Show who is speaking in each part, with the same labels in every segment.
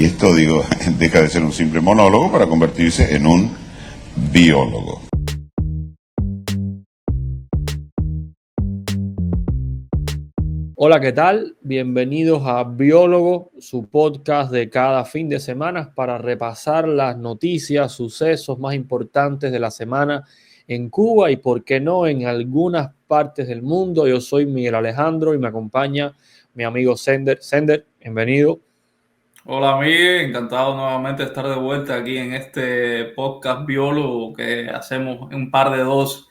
Speaker 1: Y esto, digo, deja de ser un simple monólogo para convertirse en un biólogo.
Speaker 2: Hola, ¿qué tal? Bienvenidos a Biólogo, su podcast de cada fin de semana para repasar las noticias, sucesos más importantes de la semana en Cuba y, por qué no, en algunas partes del mundo. Yo soy Miguel Alejandro y me acompaña mi amigo Sender. Sender, bienvenido.
Speaker 3: Hola Miguel, encantado nuevamente de estar de vuelta aquí en este podcast biólogo que hacemos un par de dos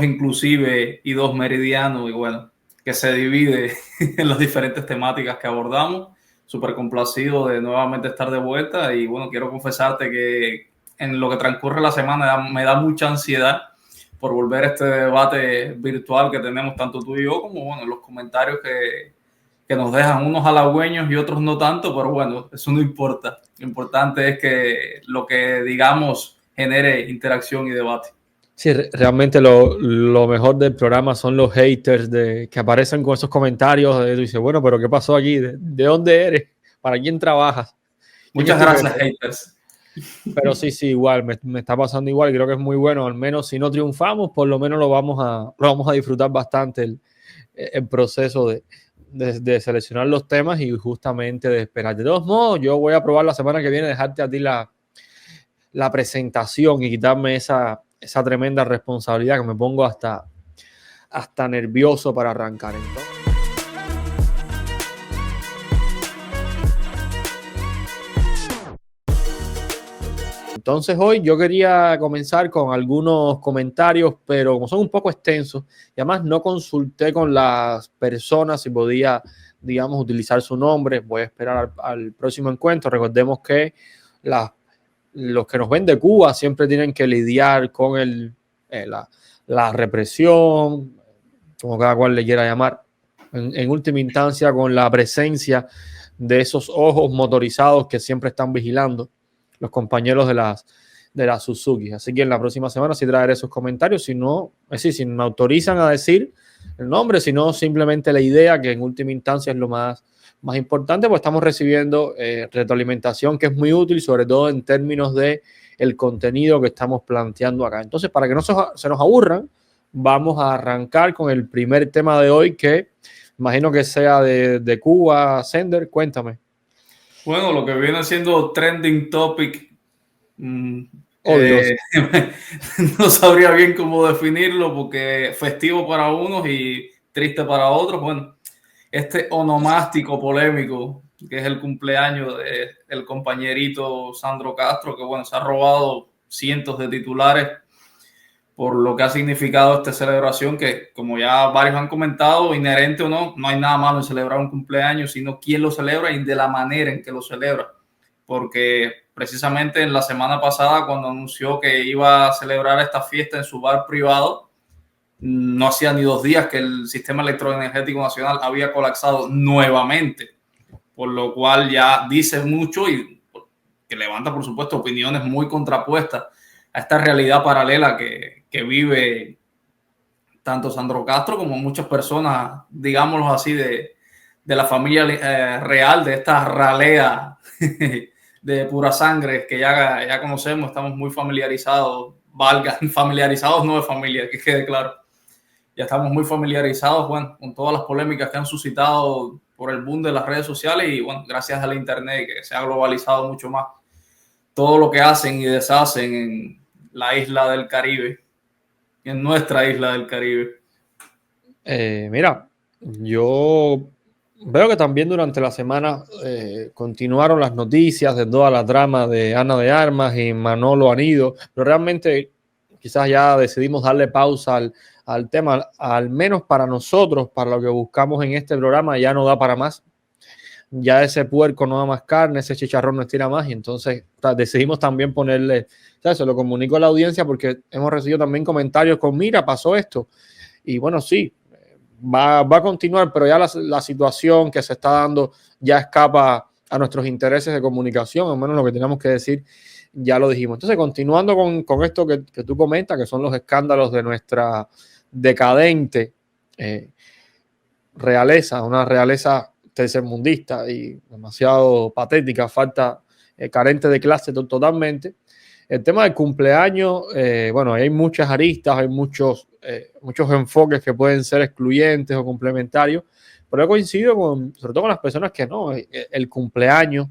Speaker 3: inclusive y dos meridianos y bueno, que se divide en las diferentes temáticas que abordamos. Súper complacido de nuevamente estar de vuelta y bueno, quiero confesarte que en lo que transcurre la semana me da mucha ansiedad por volver a este debate virtual que tenemos tanto tú y yo como bueno, los comentarios que nos dejan unos halagüeños y otros no tanto, pero bueno, eso no importa. Lo importante es que lo que digamos genere interacción y debate.
Speaker 2: Sí, realmente lo mejor del programa son los haters que aparecen con esos comentarios. Tú dices, bueno, pero ¿qué pasó allí? ¿De dónde eres? ¿Para quién trabajas?
Speaker 3: Muchas gracias, haters.
Speaker 2: Pero sí, igual, me está pasando igual. Creo que es muy bueno. Al menos si no triunfamos, por lo menos lo vamos a disfrutar bastante el proceso de seleccionar los temas y justamente de esperar. De todos modos, yo voy a probar la semana que viene dejarte a ti la presentación y quitarme esa tremenda responsabilidad que me pongo hasta nervioso para arrancar. Entonces hoy yo quería comenzar con algunos comentarios, pero como son un poco extensos, y además no consulté con las personas si podía, digamos, utilizar su nombre. Voy a esperar al próximo encuentro. Recordemos que los que nos ven de Cuba siempre tienen que lidiar con la represión, como cada cual le quiera llamar, en última instancia con la presencia de esos ojos motorizados que siempre están vigilando los compañeros de las Suzuki. Así que en la próxima semana sí traeré esos comentarios, si no, si me autorizan a decir el nombre, si no simplemente la idea, que en última instancia es lo más importante, pues estamos recibiendo retroalimentación que es muy útil, sobre todo en términos de el contenido que estamos planteando acá. Entonces, para que no se nos aburran, vamos a arrancar con el primer tema de hoy, que imagino que sea de Cuba. Sender, cuéntame.
Speaker 3: Bueno, lo que viene siendo trending topic, no sabría bien cómo definirlo porque festivo para unos y triste para otros. Bueno, este onomástico polémico que es el cumpleaños del compañerito Sandro Castro, que bueno, se ha robado cientos de titulares por lo que ha significado esta celebración, que como ya varios han comentado, inherente o no, no hay nada malo en celebrar un cumpleaños, sino quién lo celebra y de la manera en que lo celebra. Porque precisamente en la semana pasada, cuando anunció que iba a celebrar esta fiesta en su bar privado, no hacía ni 2 días que el sistema electroenergético nacional había colapsado nuevamente, por lo cual ya dice mucho y que levanta, por supuesto, opiniones muy contrapuestas a esta realidad paralela que vive tanto Sandro Castro como muchas personas, digámoslo así, de la familia real, de esta ralea de pura sangre que ya conocemos, estamos muy familiarizados, familiarizados no de familia, que quede claro. Ya estamos muy familiarizados, bueno, con todas las polémicas que han suscitado por el boom de las redes sociales y, bueno, gracias a la internet que se ha globalizado mucho más todo lo que hacen y deshacen en la isla del Caribe, en nuestra isla del Caribe.
Speaker 2: Mira, yo veo que también durante la semana continuaron las noticias de toda la trama de Ana de Armas y Manolo Anido, pero realmente quizás ya decidimos darle pausa al tema, al menos para nosotros, para lo que buscamos en este programa, ya no da para más. Ya ese puerco no da más carne, ese chicharrón no estira más, y entonces decidimos también ponerle, ¿sabes? Se lo comunico a la audiencia porque hemos recibido también comentarios con, mira, pasó esto. Y bueno, sí, va a continuar, pero ya la situación que se está dando ya escapa a nuestros intereses de comunicación, al menos lo que tenemos que decir ya lo dijimos. Entonces, continuando con esto que tú comentas, que son los escándalos de nuestra decadente realeza, una realeza tercermundista y demasiado patética, falta carente de clase totalmente. El tema del cumpleaños, bueno, hay muchas aristas, hay muchos enfoques que pueden ser excluyentes o complementarios, pero yo coincido sobre todo con las personas que no, el cumpleaños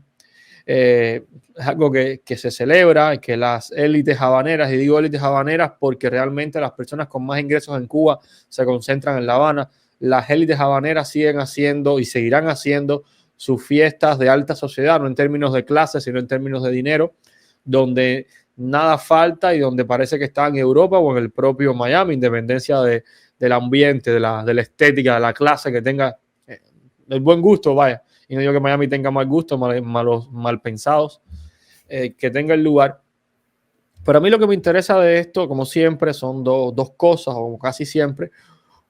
Speaker 2: es algo que se celebra, que las élites habaneras, y digo élites habaneras porque realmente las personas con más ingresos en Cuba se concentran en La Habana, las élites habaneras siguen haciendo y seguirán haciendo sus fiestas de alta sociedad, no en términos de clase, sino en términos de dinero, donde nada falta y donde parece que está en Europa o en el propio Miami, independencia del ambiente, de la estética, de la clase que tenga, el buen gusto, vaya. Y no digo que Miami tenga mal gusto, mal pensados, que tenga el lugar. Pero a mí lo que me interesa de esto, como siempre, son dos cosas, o casi siempre.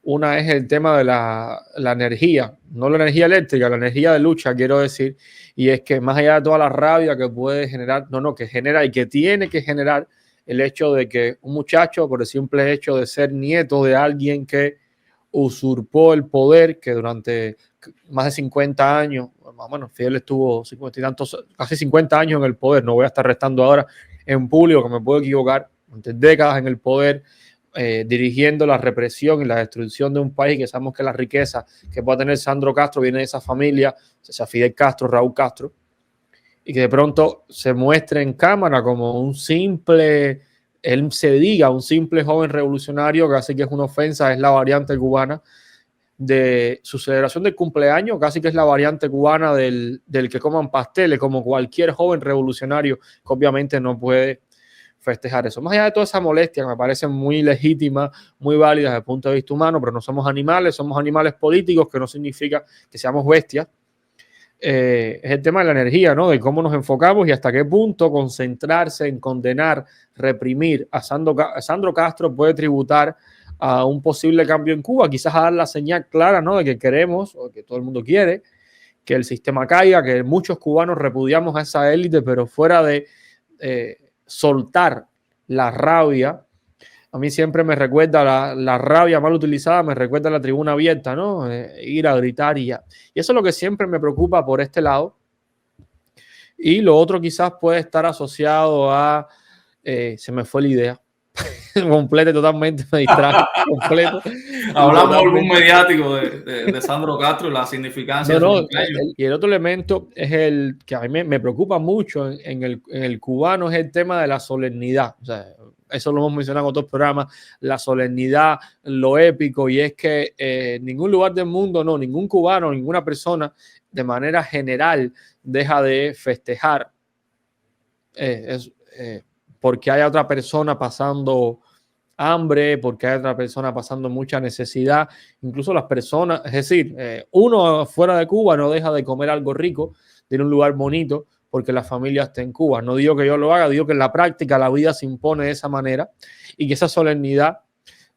Speaker 2: Una es el tema de la energía, no la energía eléctrica, la energía de lucha, quiero decir, y es que más allá de toda la rabia que puede generar, que genera y que tiene que generar el hecho de que un muchacho, por el simple hecho de ser nieto de alguien que usurpó el poder, que durante más de 50 años, bueno, Fidel estuvo 50 y tantos, casi 50 años en el poder, no voy a estar restando ahora en público, que me puedo equivocar, décadas en el poder, dirigiendo la represión y la destrucción de un país que sabemos que la riqueza que pueda tener Sandro Castro viene de esa familia, o sea, Fidel Castro, Raúl Castro, y que de pronto se muestre en cámara como un simple, él se diga un simple joven revolucionario, casi que es una ofensa, es la variante cubana de su celebración del cumpleaños, casi que es la variante cubana del que coman pasteles, como cualquier joven revolucionario que obviamente no puede festejar eso. Más allá de toda esa molestia que me parece muy legítima, muy válida desde el punto de vista humano, pero no somos animales políticos, que no significa que seamos bestias. Es el tema de la energía, ¿no? De cómo nos enfocamos y hasta qué punto concentrarse en condenar, reprimir a Sandro Castro puede tributar a un posible cambio en Cuba, quizás a dar la señal clara, ¿no? De que queremos, o que todo el mundo quiere, que el sistema caiga, que muchos cubanos repudiamos a esa élite, pero fuera de soltar la rabia. A mí siempre me recuerda la rabia mal utilizada, me recuerda la tribuna abierta, ¿no? Ir a gritar y ya. Y eso es lo que siempre me preocupa por este lado. Y lo otro quizás puede estar asociado a... se me fue la idea. Completo, totalmente, me distraje. Completo.
Speaker 3: Hablamos algún mediático de Sandro Castro y la significancia de su cumpleaños.
Speaker 2: Y el otro elemento es el que a mí me preocupa mucho en el cubano, es el tema de la solemnidad. O sea, eso lo hemos mencionado en otros programas, la solemnidad, lo épico, y es que en ningún lugar del mundo, ningún cubano, ninguna persona de manera general deja de festejar porque haya otra persona pasando hambre, porque hay otra persona pasando mucha necesidad. Incluso las personas, es decir, uno fuera de Cuba no deja de comer algo rico, de un lugar bonito, porque la familia está en Cuba. No digo que yo lo haga, digo que en la práctica la vida se impone de esa manera y que esa solemnidad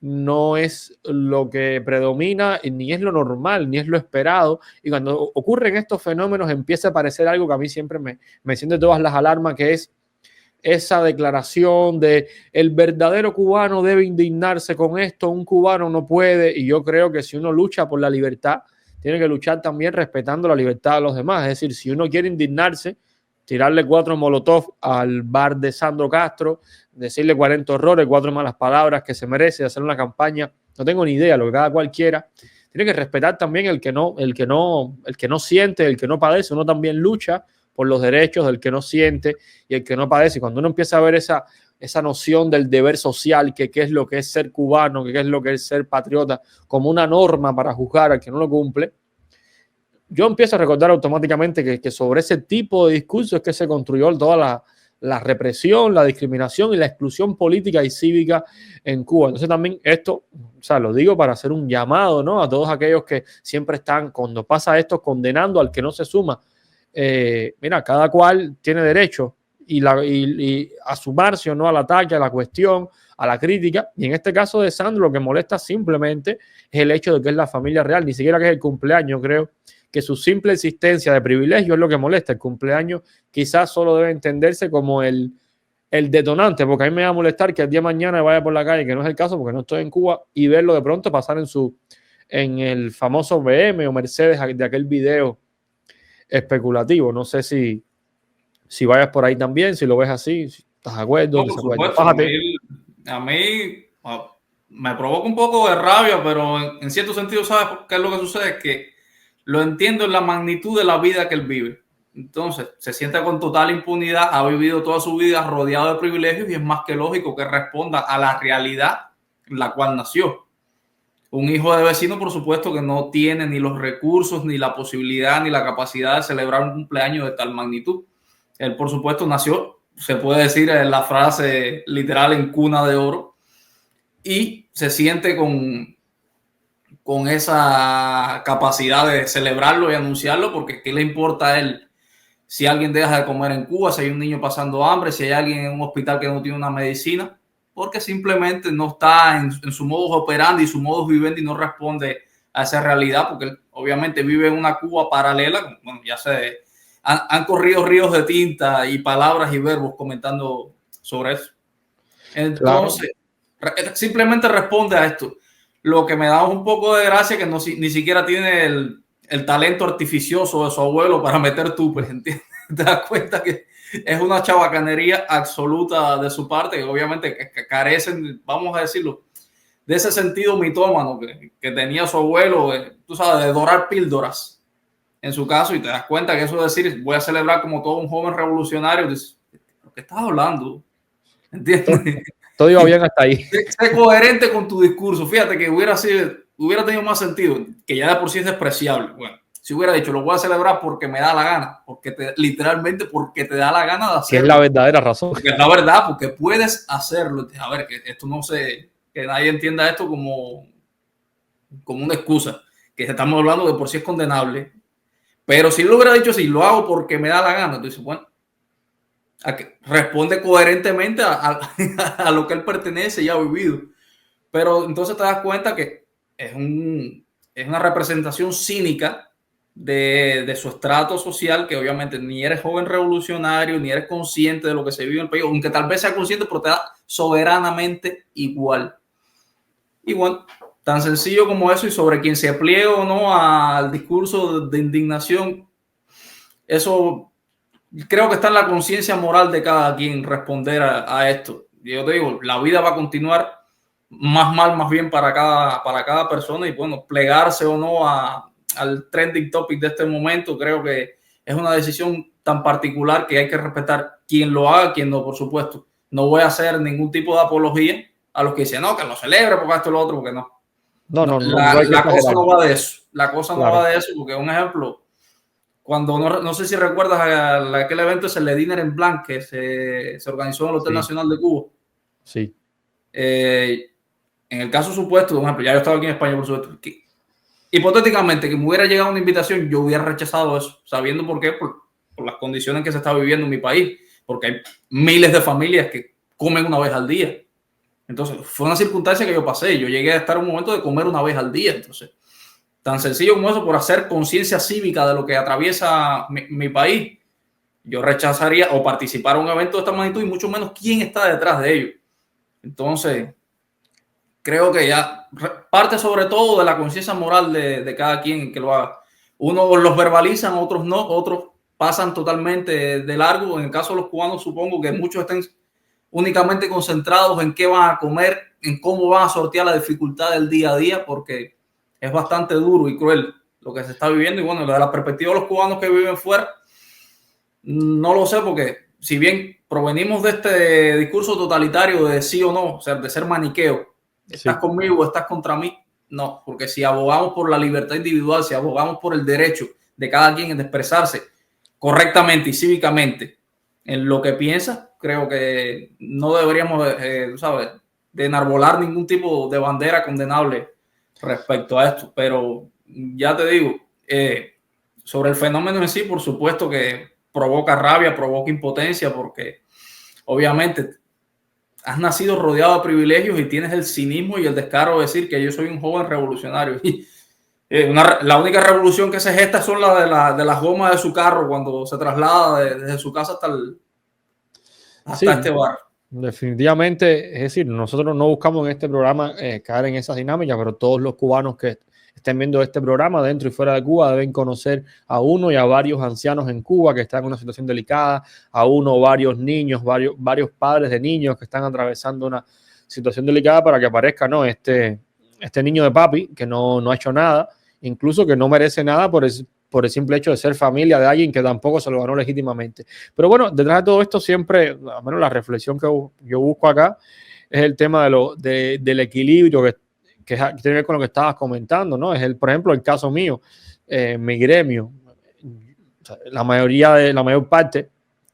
Speaker 2: no es lo que predomina, ni es lo normal, ni es lo esperado. Y cuando ocurren estos fenómenos empieza a parecer algo que a mí siempre me enciende todas las alarmas, que es esa declaración de el verdadero cubano debe indignarse con esto, un cubano no puede. Y yo creo que si uno lucha por la libertad, tiene que luchar también respetando la libertad de los demás. Es decir, si uno quiere indignarse, tirarle 4 molotov al bar de Sandro Castro, decirle 40 horrores, 4 malas palabras que se merece, hacer una campaña, no tengo ni idea, lo que cada cual quiera. Tiene que respetar también el que no siente, el que no padece. Uno también lucha por los derechos del que no siente y el que no padece. Y cuando uno empieza a ver esa noción del deber social, que qué es lo que es ser cubano, que qué es lo que es ser patriota, como una norma para juzgar al que no lo cumple, yo empiezo a recordar automáticamente que sobre ese tipo de discurso es que se construyó toda la represión, la discriminación y la exclusión política y cívica en Cuba. Entonces también esto, o sea, lo digo para hacer un llamado, ¿no?, a todos aquellos que siempre están, cuando pasa esto, condenando al que no se suma. Mira, cada cual tiene derecho y a sumarse o no al ataque, a la cuestión, a la crítica. Y en este caso de Sandro, lo que molesta simplemente es el hecho de que es la familia real, ni siquiera que es el cumpleaños. Creo que su simple existencia de privilegio es lo que molesta. El cumpleaños quizás solo debe entenderse como el detonante, porque a mí me va a molestar que el día de mañana vaya por la calle, que no es el caso porque no estoy en Cuba, y verlo de pronto pasar en el famoso BM o Mercedes de aquel video especulativo. No sé si vayas por ahí también, si lo ves así, si estás de acuerdo,
Speaker 3: No, por supuesto, a mí me provoca un poco de rabia, pero en cierto sentido, ¿sabes qué es lo que sucede? Es que lo entiendo en la magnitud de la vida que él vive. Entonces, se siente con total impunidad, ha vivido toda su vida rodeado de privilegios y es más que lógico que responda a la realidad en la cual nació. Un hijo de vecino, por supuesto, que no tiene ni los recursos, ni la posibilidad, ni la capacidad de celebrar un cumpleaños de tal magnitud. Él, por supuesto, nació, se puede decir en la frase literal, en cuna de oro, y se siente con esa capacidad de celebrarlo y anunciarlo, porque ¿qué le importa a él si alguien deja de comer en Cuba, si hay un niño pasando hambre, si hay alguien en un hospital que no tiene una medicina? Porque simplemente no está en su modus operandi, su modus vivendi, y no responde a esa realidad, porque él obviamente vive en una Cuba paralela. Bueno, ya se han corrido ríos de tinta y palabras y verbos comentando sobre eso. Entonces, simplemente responde a esto. Lo que me da un poco de gracia que ni siquiera tiene el talento artificioso de su abuelo para meter tupes, ¿entiendes? Te das cuenta que es una chabacanería absoluta de su parte, que obviamente carecen, vamos a decirlo, de ese sentido mitómano que tenía su abuelo, tú sabes, de dorar píldoras en su caso, y te das cuenta que eso de decir, voy a celebrar como todo un joven revolucionario, dices, ¿de qué estás hablando? ¿Entiendes?
Speaker 2: Todo iba bien hasta ahí.
Speaker 3: Sé coherente con tu discurso. Fíjate que hubiera tenido más sentido, que ya de por sí es despreciable. Bueno, si hubiera dicho, lo voy a celebrar porque me da la gana, literalmente porque te da la gana de hacerlo.
Speaker 2: Que es la verdadera razón.
Speaker 3: Porque es la verdad, porque puedes hacerlo. A ver, que esto no se, que nadie entienda esto como una excusa, que estamos hablando de por sí es condenable. Pero si lo hubiera dicho, si lo hago porque me da la gana, entonces, bueno, responde coherentemente a lo que él pertenece y ha vivido. Pero entonces te das cuenta que es una representación cínica de su estrato social, que obviamente ni eres joven revolucionario, ni eres consciente de lo que se vive en el país, aunque tal vez sea consciente, pero te da soberanamente igual. Y bueno, tan sencillo como eso, y sobre quien se pliegue o no al discurso de indignación, eso creo que está en la conciencia moral de cada quien responder a esto. Yo te digo, la vida va a continuar más mal, más bien para cada persona, y bueno, plegarse o no al trending topic de este momento, creo que es una decisión tan particular que hay que respetar quien lo haga, quien no, por supuesto. No voy a hacer ningún tipo de apología a los que dicen, no, que lo celebre porque esto y lo otro, porque no. La cosa no va de eso. La cosa no va de eso, porque un ejemplo, cuando no sé si recuerdas aquel evento, es el de Dinner en Blanc, que se organizó en el Hotel Nacional de Cuba.
Speaker 2: Sí.
Speaker 3: En el caso supuesto, por ejemplo, ya yo estaba aquí en España, por supuesto, que hipotéticamente que me hubiera llegado una invitación, yo hubiera rechazado eso, sabiendo por qué, por las condiciones que se está viviendo en mi país, porque hay miles de familias que comen una vez al día. Entonces, fue una circunstancia que yo pasé. Yo llegué a estar en un momento de comer una vez al día. Entonces, tan sencillo como eso, por hacer conciencia cívica de lo que atraviesa mi país, yo rechazaría o participar en un evento de esta magnitud, y mucho menos quién está detrás de ello. Entonces, creo que ya parte sobre todo de la conciencia moral de cada quien que lo haga. Unos los verbalizan, otros no, otros pasan totalmente de largo. En el caso de los cubanos, supongo que muchos estén únicamente concentrados en qué van a comer, en cómo van a sortear la dificultad del día a día, porque es bastante duro y cruel lo que se está viviendo. Y bueno, desde la perspectiva de los cubanos que viven fuera, no lo sé, porque si bien provenimos de este discurso totalitario de sí o no, o sea, de ser maniqueo, estás conmigo o estás contra mí, no, porque si abogamos por la libertad individual, si abogamos por el derecho de cada quien de expresarse correctamente y cívicamente en lo que piensa, creo que no deberíamos, ¿sabes?, de enarbolar ningún tipo de bandera condenable respecto a esto. Pero ya te digo, sobre el fenómeno en sí, por supuesto que provoca rabia, provoca impotencia, porque obviamente has nacido rodeado de privilegios y tienes el cinismo y el descaro de decir que yo soy un joven revolucionario. Y la única revolución que se gesta son de las gomas de su carro cuando se traslada desde su casa hasta este bar. Definitivamente,
Speaker 2: es decir, nosotros no buscamos en este programa caer en esas dinámicas, pero todos los cubanos que estén viendo este programa dentro y fuera de Cuba deben conocer a uno y a varios ancianos en Cuba que están en una situación delicada, a uno o varios niños, varios padres de niños que están atravesando una situación delicada para que aparezca, ¿no? Este niño de papi que no ha hecho nada, incluso que no merece nada por el simple hecho de ser familia de alguien que tampoco se lo ganó legítimamente. Pero bueno, detrás de todo esto siempre, al menos la reflexión que yo busco acá, es el tema del equilibrio que tiene que ver con lo que estabas comentando, ¿no? Por ejemplo, el caso mío, mi gremio, o sea, la mayor parte,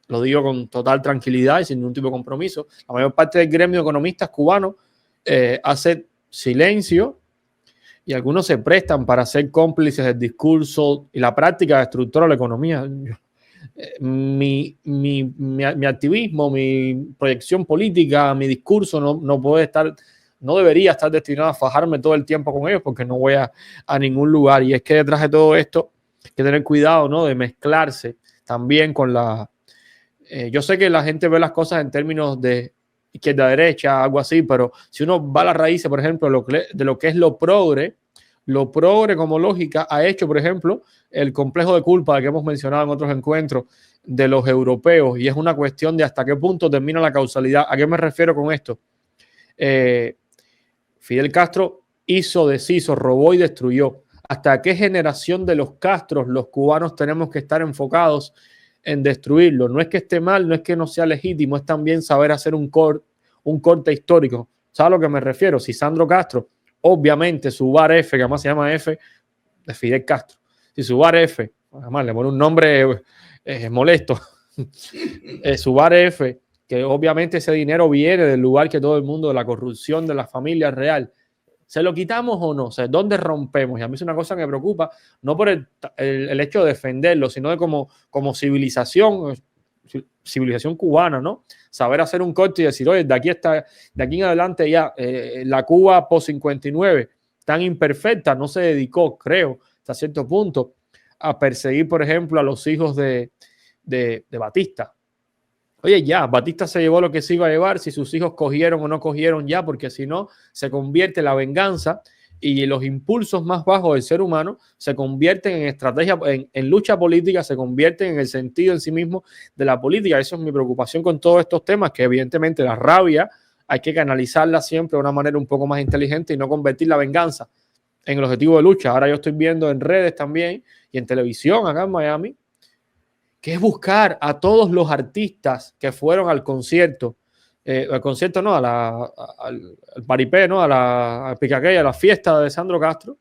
Speaker 2: lo digo con total tranquilidad y sin ningún tipo de compromiso, la mayor parte del gremio de economistas cubanos hace silencio y algunos se prestan para ser cómplices del discurso y la práctica destructora de la economía. Mi activismo, mi proyección política, mi discurso no debería estar destinado a fajarme todo el tiempo con ellos porque no voy a ningún lugar. Y es que detrás de todo esto hay que tener cuidado, ¿no? De mezclarse también con yo sé que la gente ve las cosas en términos de izquierda-derecha, algo así, pero si uno va a las raíces, por ejemplo, de lo que es lo progre como lógica ha hecho, por ejemplo, el complejo de culpa que hemos mencionado en otros encuentros de los europeos, y es una cuestión de hasta qué punto termina la causalidad. ¿A qué me refiero con esto? Fidel Castro deshizo, robó y destruyó. ¿Hasta qué generación de los Castros los cubanos tenemos que estar enfocados en destruirlo? No es que esté mal, no es que no sea legítimo, es también saber hacer un corte histórico. ¿Sabes a lo que me refiero? Si Sandro Castro, obviamente su bar F, que además se llama F, de Fidel Castro, si su bar F, además le pone un nombre molesto, su bar F, que obviamente ese dinero viene del lugar que todo el mundo, de la corrupción de la familia real, ¿se lo quitamos o no? O sea, ¿dónde rompemos? Y a mí es una cosa que me preocupa, no por el hecho de defenderlo, sino de como civilización cubana, ¿no? Saber hacer un corte y decir, oye, de aquí en adelante ya la Cuba post-59, tan imperfecta, no se dedicó, creo, hasta cierto punto, a perseguir, por ejemplo, a los hijos de Batista. Oye, ya, Batista se llevó lo que se iba a llevar, si sus hijos cogieron o no cogieron ya, porque si no, se convierte la venganza y los impulsos más bajos del ser humano se convierten en estrategia, en lucha política, se convierten en el sentido en sí mismo de la política. Eso es mi preocupación con todos estos temas, que evidentemente la rabia hay que canalizarla siempre de una manera un poco más inteligente y no convertir la venganza en el objetivo de lucha. Ahora yo estoy viendo en redes también y en televisión acá en Miami, que es buscar a todos los artistas que fueron al concierto no, al paripé, ¿no? Al picaqueya, a la fiesta de Sandro Castro,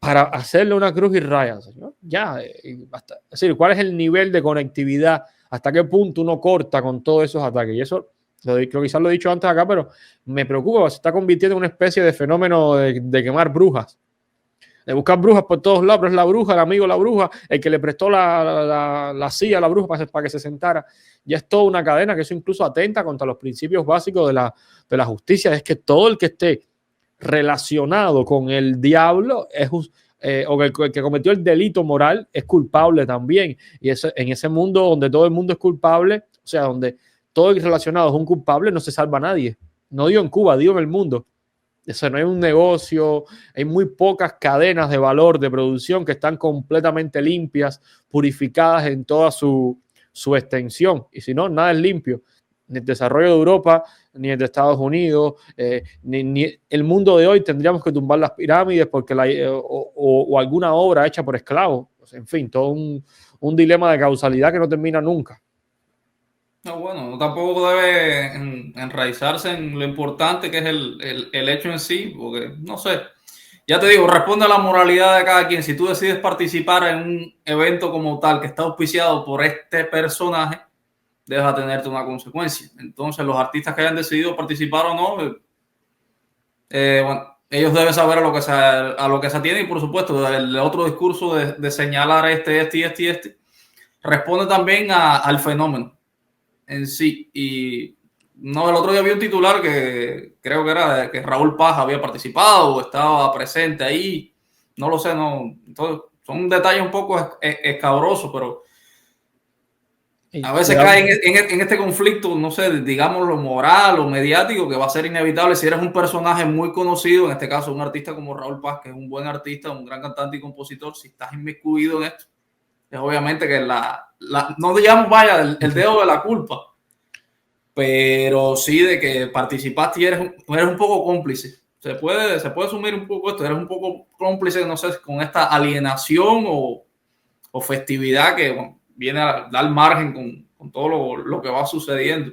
Speaker 2: para hacerle una cruz y raya, señor. Ya, basta. Es decir, ¿cuál es el nivel de conectividad? ¿Hasta qué punto uno corta con todos esos ataques? Y eso, creo que quizás lo he dicho antes acá, pero me preocupa, se está convirtiendo en una especie de fenómeno de quemar brujas. De buscar brujas por todos lados, pero es la bruja, el amigo de la bruja, el que le prestó la silla a la bruja para que se sentara. Ya es toda una cadena que eso incluso atenta contra los principios básicos de la justicia. Es que todo el que esté relacionado con el diablo o el que cometió el delito moral es culpable también. Y en ese mundo donde todo el mundo es culpable, o sea, donde todo el relacionado es un culpable, no se salva a nadie. No digo en Cuba, digo en el mundo. Eso no hay un negocio, hay muy pocas cadenas de valor de producción que están completamente limpias, purificadas en toda su extensión. Y si no, nada es limpio. Ni el desarrollo de Europa, ni el de Estados Unidos, ni el mundo de hoy tendríamos que tumbar las pirámides porque o alguna obra hecha por esclavos. O sea, en fin, todo un dilema de causalidad que no termina nunca.
Speaker 3: No, bueno, tampoco debe enraizarse en lo importante que es el hecho en sí, porque, no sé, ya te digo, responde a la moralidad de cada quien. Si tú decides participar en un evento como tal que está auspiciado por este personaje, debes tenerte una consecuencia. Entonces, los artistas que hayan decidido participar o no, bueno, ellos deben saber a lo que se atiene y, por supuesto, el otro discurso de señalar este, responde también al fenómeno en sí. Y no, el otro día vi un titular que creo que era que Raúl Paz había participado o estaba presente ahí, no lo sé, no. Entonces, son detalles un poco escabrosos, pero A veces cae en este conflicto, no sé, digamos lo moral o mediático, que va a ser inevitable si eres un personaje muy conocido, en este caso un artista como Raúl Paz, que es un buen artista, un gran cantante y compositor. Si estás inmiscuido en esto, es obviamente que no digamos vaya el dedo de la culpa, pero sí de que participaste y eres un poco cómplice. Se puede asumir un poco esto, eres un poco cómplice, no sé, con esta alienación o festividad que bueno, viene a dar margen con todo lo que va sucediendo.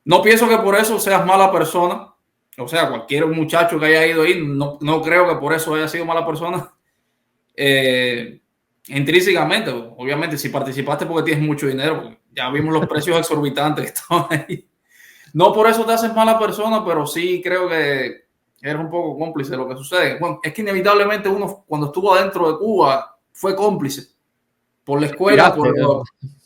Speaker 3: No pienso que por eso seas mala persona. O sea, cualquier muchacho que haya ido ahí, no creo que por eso haya sido mala persona. Intrínsecamente, obviamente, si participaste porque tienes mucho dinero, ya vimos los precios exorbitantes que estaban ahí. No por eso te haces mala persona, pero sí creo que eres un poco cómplice de lo que sucede. Bueno, es que inevitablemente uno, cuando estuvo adentro de Cuba, fue cómplice. Por la escuela,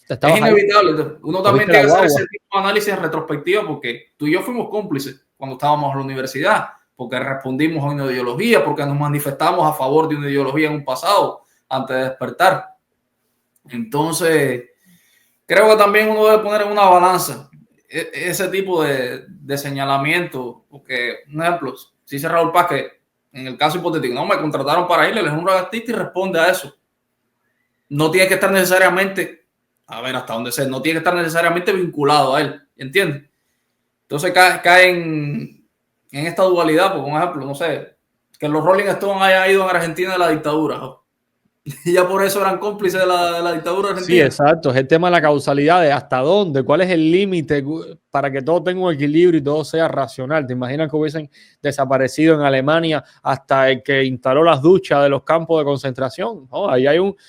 Speaker 3: es inevitable. Ahí. Uno también tiene que hacer ese tipo de análisis en retrospectiva, porque tú y yo fuimos cómplices cuando estábamos en la universidad, porque respondimos a una ideología, porque nos manifestamos a favor de una ideología en un pasado, antes de despertar. Entonces, creo que también uno debe poner en una balanza ese tipo de señalamiento, porque, un ejemplo, si dice Raúl Paz que en el caso hipotético, no me contrataron para ir, él es un artista y responde a eso. No tiene que estar necesariamente, a ver hasta dónde sé, no tiene que estar necesariamente vinculado a él, ¿entiendes? Entonces cae en esta dualidad, por ejemplo, no sé, que los Rolling Stones hayan ido en Argentina de la dictadura, ¿no? Y ya por eso eran cómplices de la dictadura argentina.
Speaker 2: Sí, exacto, es el tema de la causalidad, de hasta dónde, cuál es el límite para que todo tenga un equilibrio y todo sea racional. ¿Te imaginas que hubiesen desaparecido en Alemania hasta el que instaló las duchas de los campos de concentración? ¿No? Ahí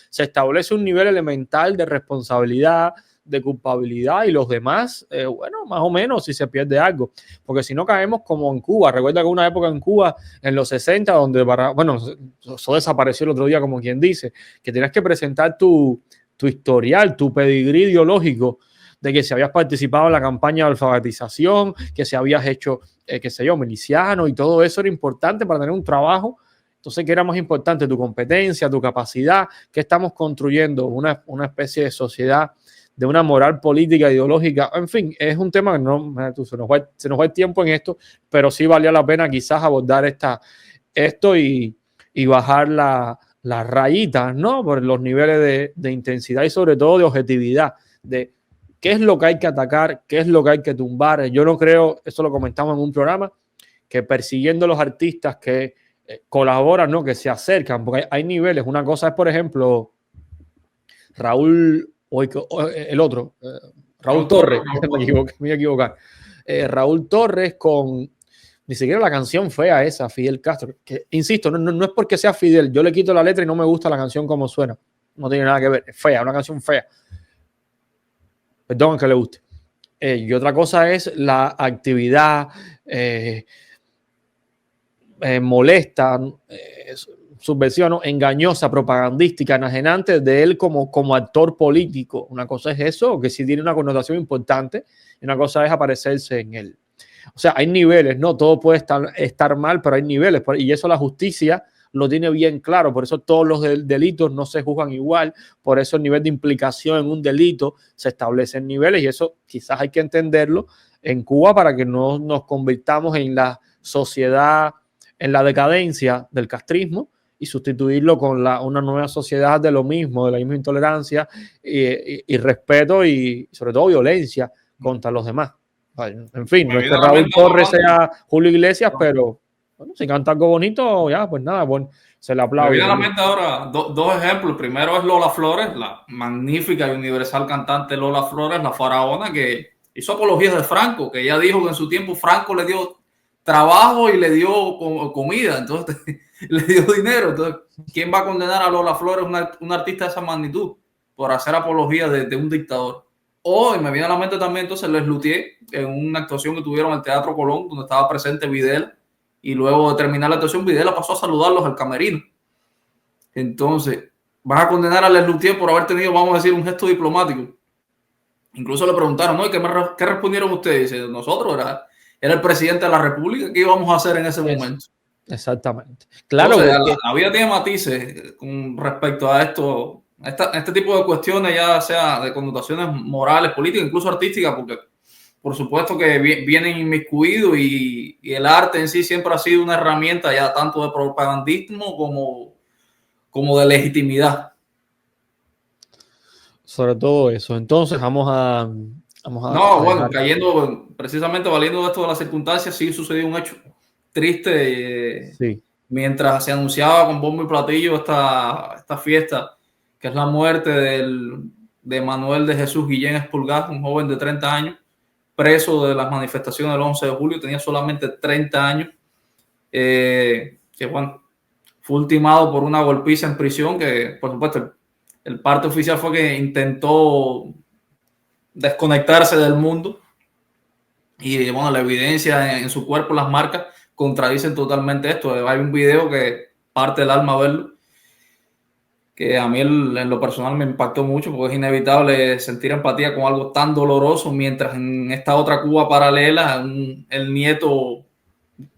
Speaker 2: se establece un nivel elemental de responsabilidad, de culpabilidad, y los demás, bueno, más o menos si se pierde algo, porque si no caemos como en Cuba. Recuerda que hubo una época en Cuba en los 60 donde, bueno, eso desapareció el otro día, como quien dice, que tenías que presentar tu historial, tu pedigrí ideológico de que si habías participado en la campaña de alfabetización, que si habías hecho, qué sé yo, miliciano, y todo eso era importante para tener un trabajo. Entonces, ¿qué era más importante? Tu competencia, tu capacidad, que estamos construyendo una especie de sociedad de una moral política, ideológica. En fin, es un tema que se nos va el tiempo en esto, pero sí valía la pena quizás abordar esto y bajar las rayitas, ¿no? Por los niveles de intensidad y sobre todo de objetividad, de qué es lo que hay que atacar, qué es lo que hay que tumbar. Yo no creo, eso lo comentamos en un programa, que persiguiendo a los artistas que colaboran, ¿no? Que se acercan, porque hay niveles. Una cosa es, por ejemplo, Raúl, o el otro, Raúl Torres, me voy a equivocar. Raúl Torres con ni siquiera la canción fea esa, Fidel Castro, que insisto, no es porque sea Fidel, yo le quito la letra y no me gusta la canción como suena, no tiene nada que ver, es fea, una canción fea, perdón que le guste. Y otra cosa es la actividad molesta, subversiva, ¿no? Engañosa, propagandística, enajenante de él como actor político. Una cosa es eso, que sí tiene una connotación importante, y una cosa es aparecerse en él. O sea, hay niveles, ¿no? Todo puede estar mal, pero hay niveles, y eso la justicia lo tiene bien claro. Por eso todos los delitos no se juzgan igual, por eso el nivel de implicación en un delito se establecen niveles, y eso quizás hay que entenderlo en Cuba para que no nos convirtamos en la sociedad, en la decadencia del castrismo, y sustituirlo con una nueva sociedad de lo mismo, de la misma intolerancia y respeto, y sobre todo violencia contra los demás. En fin, no es que Raúl Torres sea Julio Iglesias, pero bueno, si canta algo bonito, ya, pues nada, bueno, se le aplaude.
Speaker 3: Me viene a la mente ahora dos ejemplos. Primero es Lola Flores, la magnífica y universal cantante Lola Flores, la faraona, que hizo apologías de Franco, que ella dijo que en su tiempo Franco le dio trabajo y le dio comida, entonces le dio dinero. Entonces, ¿quién va a condenar a Lola Flores, una artista de esa magnitud, por hacer apología de un dictador? O, y me viene a la mente también entonces Les Luthiers, en una actuación que tuvieron en el Teatro Colón, donde estaba presente Videla, y luego de terminar la actuación, Videla pasó a saludarlos al camerino. Entonces, ¿vas a condenar a Les Luthiers por haber tenido, vamos a decir, un gesto diplomático? Incluso le preguntaron, ¿no? ¿Qué respondieron ustedes? Dice, nosotros, era el presidente de la República, ¿qué íbamos a hacer en ese momento?
Speaker 2: Exactamente. Claro.
Speaker 3: Entonces, la vida tiene matices con respecto a esto este tipo de cuestiones, ya sea de connotaciones morales, políticas, incluso artísticas, porque por supuesto que vienen inmiscuidos y el arte en sí siempre ha sido una herramienta ya tanto de propagandismo como de legitimidad.
Speaker 2: Sobre todo eso. Entonces
Speaker 3: No, bueno,
Speaker 2: dejar.
Speaker 3: cayendo, precisamente valiendo de esto de las circunstancias, sí sucedió un hecho triste
Speaker 2: Sí.
Speaker 3: mientras se anunciaba con bombo y platillo esta fiesta, que es la muerte de Manuel de Jesús Guillén Espulgar, un joven de 30 años, preso de las manifestaciones del 11 de julio, tenía solamente 30 años, que bueno, fue ultimado por una golpiza en prisión, que por supuesto el parte oficial fue que intentó desconectarse del mundo y bueno, la evidencia en su cuerpo, las marcas, contradicen totalmente esto. Hay un video que parte el alma verlo, que a mí en lo personal me impactó mucho porque es inevitable sentir empatía con algo tan doloroso mientras en esta otra Cuba paralela el nieto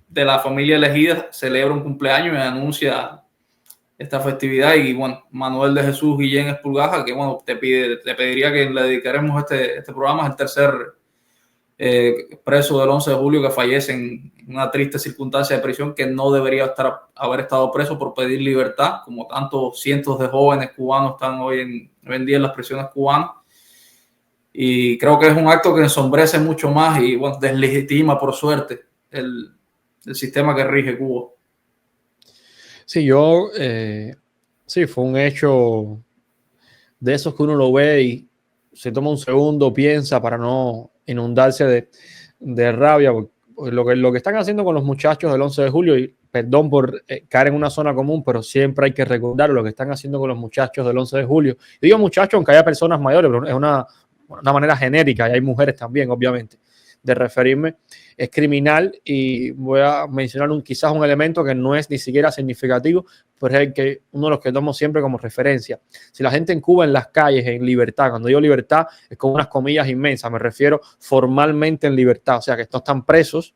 Speaker 3: de la familia elegida celebra un cumpleaños y anuncia esta festividad. Y bueno, Manuel de Jesús Guillén Espulgaja, que bueno, te pediría que le dedicaremos este programa, es el tercer preso del 11 de julio que fallece en una triste circunstancia de prisión, que no debería haber estado preso por pedir libertad, como tantos cientos de jóvenes cubanos están hoy en día en las prisiones cubanas. Y creo que es un acto que ensombrece mucho más y bueno, deslegitima por suerte el sistema que rige Cuba.
Speaker 2: Sí, sí, fue un hecho de esos que uno lo ve y se toma un segundo, piensa para no inundarse de rabia. Lo que están haciendo con los muchachos del 11 de julio, y perdón por caer en una zona común, pero siempre hay que recordar lo que están haciendo con los muchachos del 11 de julio. Y digo muchachos, aunque haya personas mayores, pero es una manera genérica, y hay mujeres también, obviamente, de referirme. Es criminal, y voy a mencionar quizás un elemento que no es ni siquiera significativo, pero es uno de los que tomo siempre como referencia. Si la gente en Cuba, en las calles, en libertad, cuando digo libertad es con unas comillas inmensas, me refiero formalmente en libertad, o sea que estos están presos,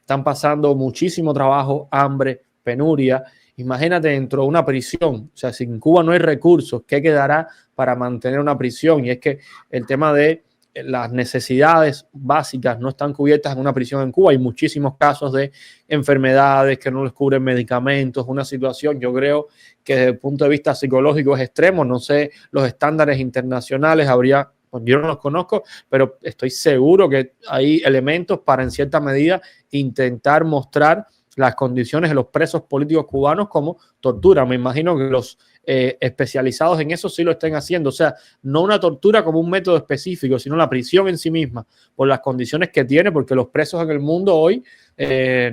Speaker 2: están pasando muchísimo trabajo, hambre, penuria. Imagínate dentro de una prisión, o sea, si en Cuba no hay recursos, ¿qué quedará para mantener una prisión? Y es que el tema de las necesidades básicas no están cubiertas en una prisión en Cuba. Hay muchísimos casos de enfermedades que no les cubren medicamentos, una situación, yo creo que desde el punto de vista psicológico es extremo. No sé, los estándares internacionales habría, pues yo no los conozco, pero estoy seguro que hay elementos para en cierta medida intentar mostrar las condiciones de los presos políticos cubanos como tortura. Me imagino que los especializados en eso sí lo estén haciendo. O sea, no una tortura como un método específico, sino la prisión en sí misma, por las condiciones que tiene, porque los presos en el mundo hoy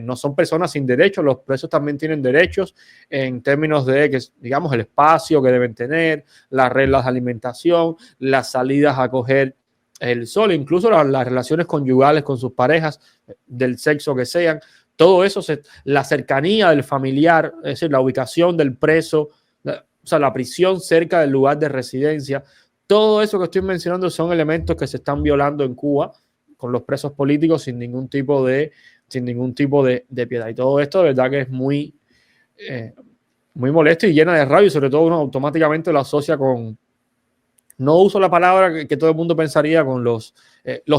Speaker 2: no son personas sin derechos. Los presos también tienen derechos en términos de, que, digamos, el espacio que deben tener, las reglas de alimentación, las salidas a coger el sol, incluso las relaciones conyugales con sus parejas, del sexo que sean. Todo eso, la cercanía del familiar, es decir, la ubicación del preso, o sea, la prisión cerca del lugar de residencia, todo eso que estoy mencionando son elementos que se están violando en Cuba con los presos políticos sin ningún tipo de piedad. Y todo esto de verdad que es muy molesto y llena de rabia, y sobre todo uno automáticamente lo asocia con, no uso la palabra que todo el mundo pensaría, con los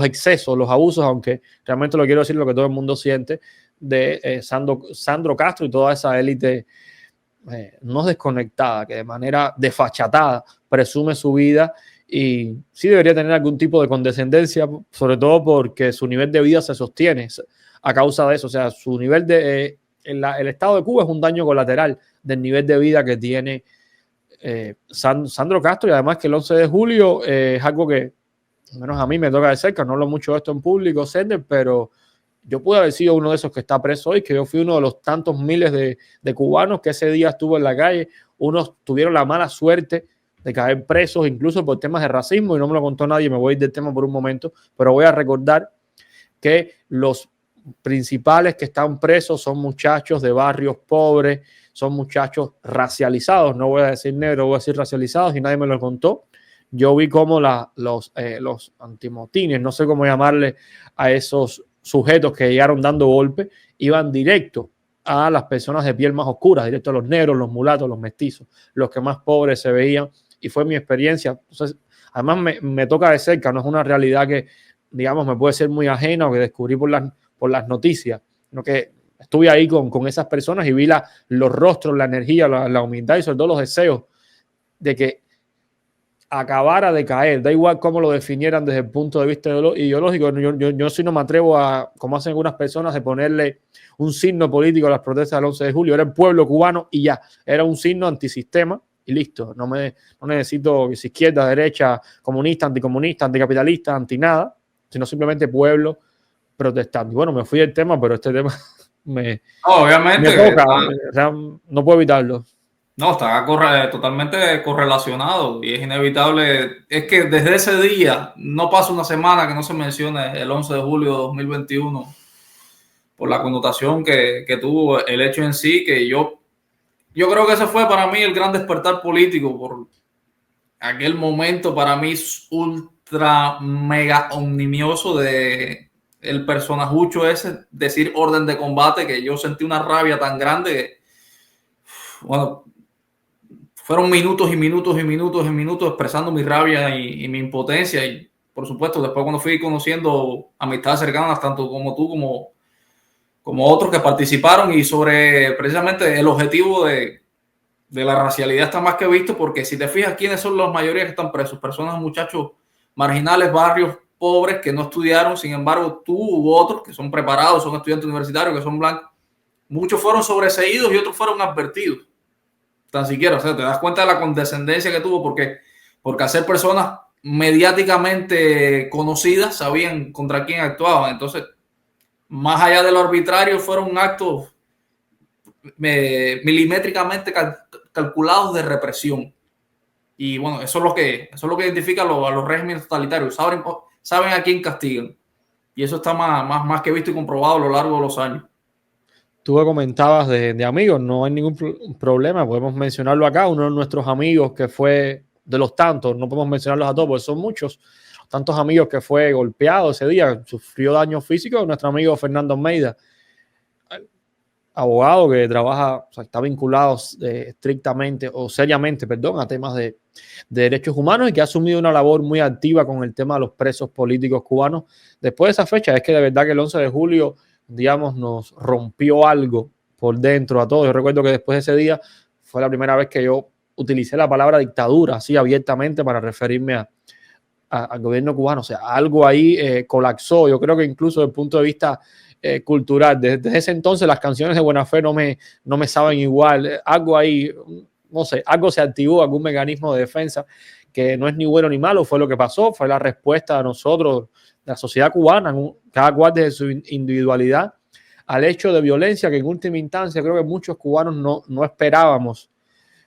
Speaker 2: excesos, los abusos, aunque realmente lo quiero decir, lo que todo el mundo siente de Sandro Castro y toda esa élite no desconectada, que de manera desfachatada presume su vida, y sí debería tener algún tipo de condescendencia, sobre todo porque su nivel de vida se sostiene a causa de eso. O sea, su nivel el estado de Cuba es un daño colateral del nivel de vida que tiene Sandro Castro. Y además que el 11 de julio es algo que, menos a mí me toca de cerca, no hablo mucho de esto en público, Sender, pero yo pude haber sido uno de esos que está preso hoy, que yo fui uno de los tantos miles de cubanos que ese día estuvo en la calle. Unos tuvieron la mala suerte de caer presos, incluso por temas de racismo, y no me lo contó nadie. Me voy del tema por un momento, pero voy a recordar que los principales que están presos son muchachos de barrios pobres, son muchachos racializados, no voy a decir negros, voy a decir racializados, y nadie me lo contó. Yo vi cómo los antimotines, no sé cómo llamarle a esos sujetos que llegaron dando golpes, iban directo a las personas de piel más oscura, directo a los negros, los mulatos, los mestizos, los que más pobres se veían, y fue mi experiencia. Entonces, además me toca de cerca, no es una realidad que, digamos, me puede ser muy ajena o que descubrí por las noticias, sino que estuve ahí con esas personas y vi los rostros, la energía, la humildad y sobre todo los deseos de que acabara de caer, da igual cómo lo definieran desde el punto de vista ideológico. Yo sí no me atrevo a, como hacen algunas personas, de ponerle un signo político a las protestas del 11 de julio. Era el pueblo cubano y ya, era un signo antisistema y listo. No necesito que sea izquierda, derecha, comunista, anticomunista, anticapitalista, anti nada, sino simplemente pueblo protestando. Y bueno, me fui del tema, pero este tema
Speaker 3: obviamente
Speaker 2: me toca, o sea, no puedo evitarlo.
Speaker 3: No, está totalmente correlacionado y es inevitable. Es que desde ese día no pasa una semana que no se mencione el 11 de julio de 2021 por la connotación que tuvo el hecho en sí, que yo creo que ese fue para mí el gran despertar político por aquel momento para mí ultra mega omnimioso de el personajucho ese, decir orden de combate, que yo sentí una rabia tan grande que, bueno, fueron minutos y minutos y minutos y minutos expresando mi rabia y mi impotencia. Y por supuesto, después cuando fui conociendo amistades cercanas, tanto como tú como otros que participaron, y sobre precisamente el objetivo de la racialidad está más que visto, porque si te fijas quiénes son las mayorías que están presos, personas, muchachos marginales, barrios pobres que no estudiaron. Sin embargo, tú u otros que son preparados, son estudiantes universitarios, que son blancos, muchos fueron sobreseídos y otros fueron advertidos. Tan siquiera, o sea, te das cuenta de la condescendencia que tuvo, porque al ser personas mediáticamente conocidas, sabían contra quién actuaban. Entonces, más allá de lo arbitrario, fueron actos milimétricamente calculados de represión. Y bueno, eso es lo que identifica a los regímenes totalitarios. Saben a quién castigan. Y eso está más que visto y comprobado a lo largo de los años.
Speaker 2: Tú que comentabas de amigos, no hay ningún problema, podemos mencionarlo acá. Uno de nuestros amigos que fue de los tantos, no podemos mencionarlos a todos porque son muchos, tantos amigos que fue golpeado ese día, sufrió daños físicos, nuestro amigo Fernando Almeida, abogado que trabaja, o sea, está vinculado estrictamente o seriamente, perdón, a temas de derechos humanos y que ha asumido una labor muy activa con el tema de los presos políticos cubanos. Después de esa fecha, es que de verdad que el 11 de julio, digamos, nos rompió algo por dentro a todos. Yo recuerdo que después de ese día fue la primera vez que yo utilicé la palabra dictadura así abiertamente para referirme al gobierno cubano. O sea, algo ahí colapsó. Yo creo que incluso desde el punto de vista cultural, desde ese entonces las canciones de Buena Fe no me saben igual. Algo ahí, no sé, algo se activó, algún mecanismo de defensa que no es ni bueno ni malo. Fue lo que pasó, fue la respuesta de nosotros, de la sociedad cubana, cada cual desde su individualidad, al hecho de violencia que en última instancia creo que muchos cubanos no esperábamos.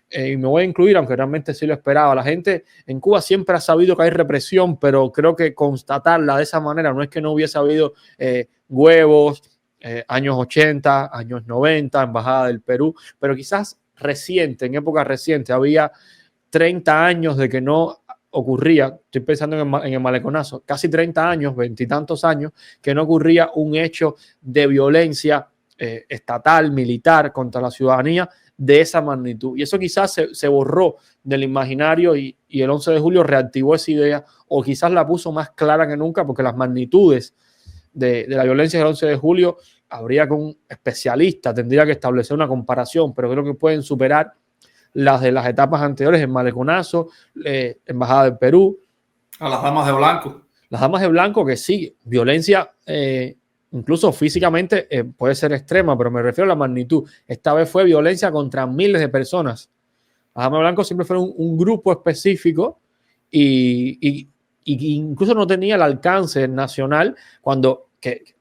Speaker 2: Y me voy a incluir, aunque realmente sí lo esperaba. La gente en Cuba siempre ha sabido que hay represión, pero creo que constatarla de esa manera no es que no hubiese habido huevos, años 80, años 90, Embajada del Perú, pero quizás reciente, en época reciente, había 30 años de que no ocurría, estoy pensando en el Maleconazo, casi 30 años, 20 y tantos años, que no ocurría un hecho de violencia estatal, militar contra la ciudadanía de esa magnitud. Y eso quizás se borró del imaginario y el 11 de julio reactivó esa idea o quizás la puso más clara que nunca, porque las magnitudes de la violencia del 11 de julio habría que un especialista, tendría que establecer una comparación, pero creo que pueden superar las de las etapas anteriores, en Maleconazo, Embajada del Perú.
Speaker 3: A las damas de blanco.
Speaker 2: Las damas de blanco, que sí, violencia incluso físicamente puede ser extrema, pero me refiero a la magnitud. Esta vez fue violencia contra miles de personas. Las damas de blanco siempre fueron un grupo específico y incluso no tenía el alcance nacional cuando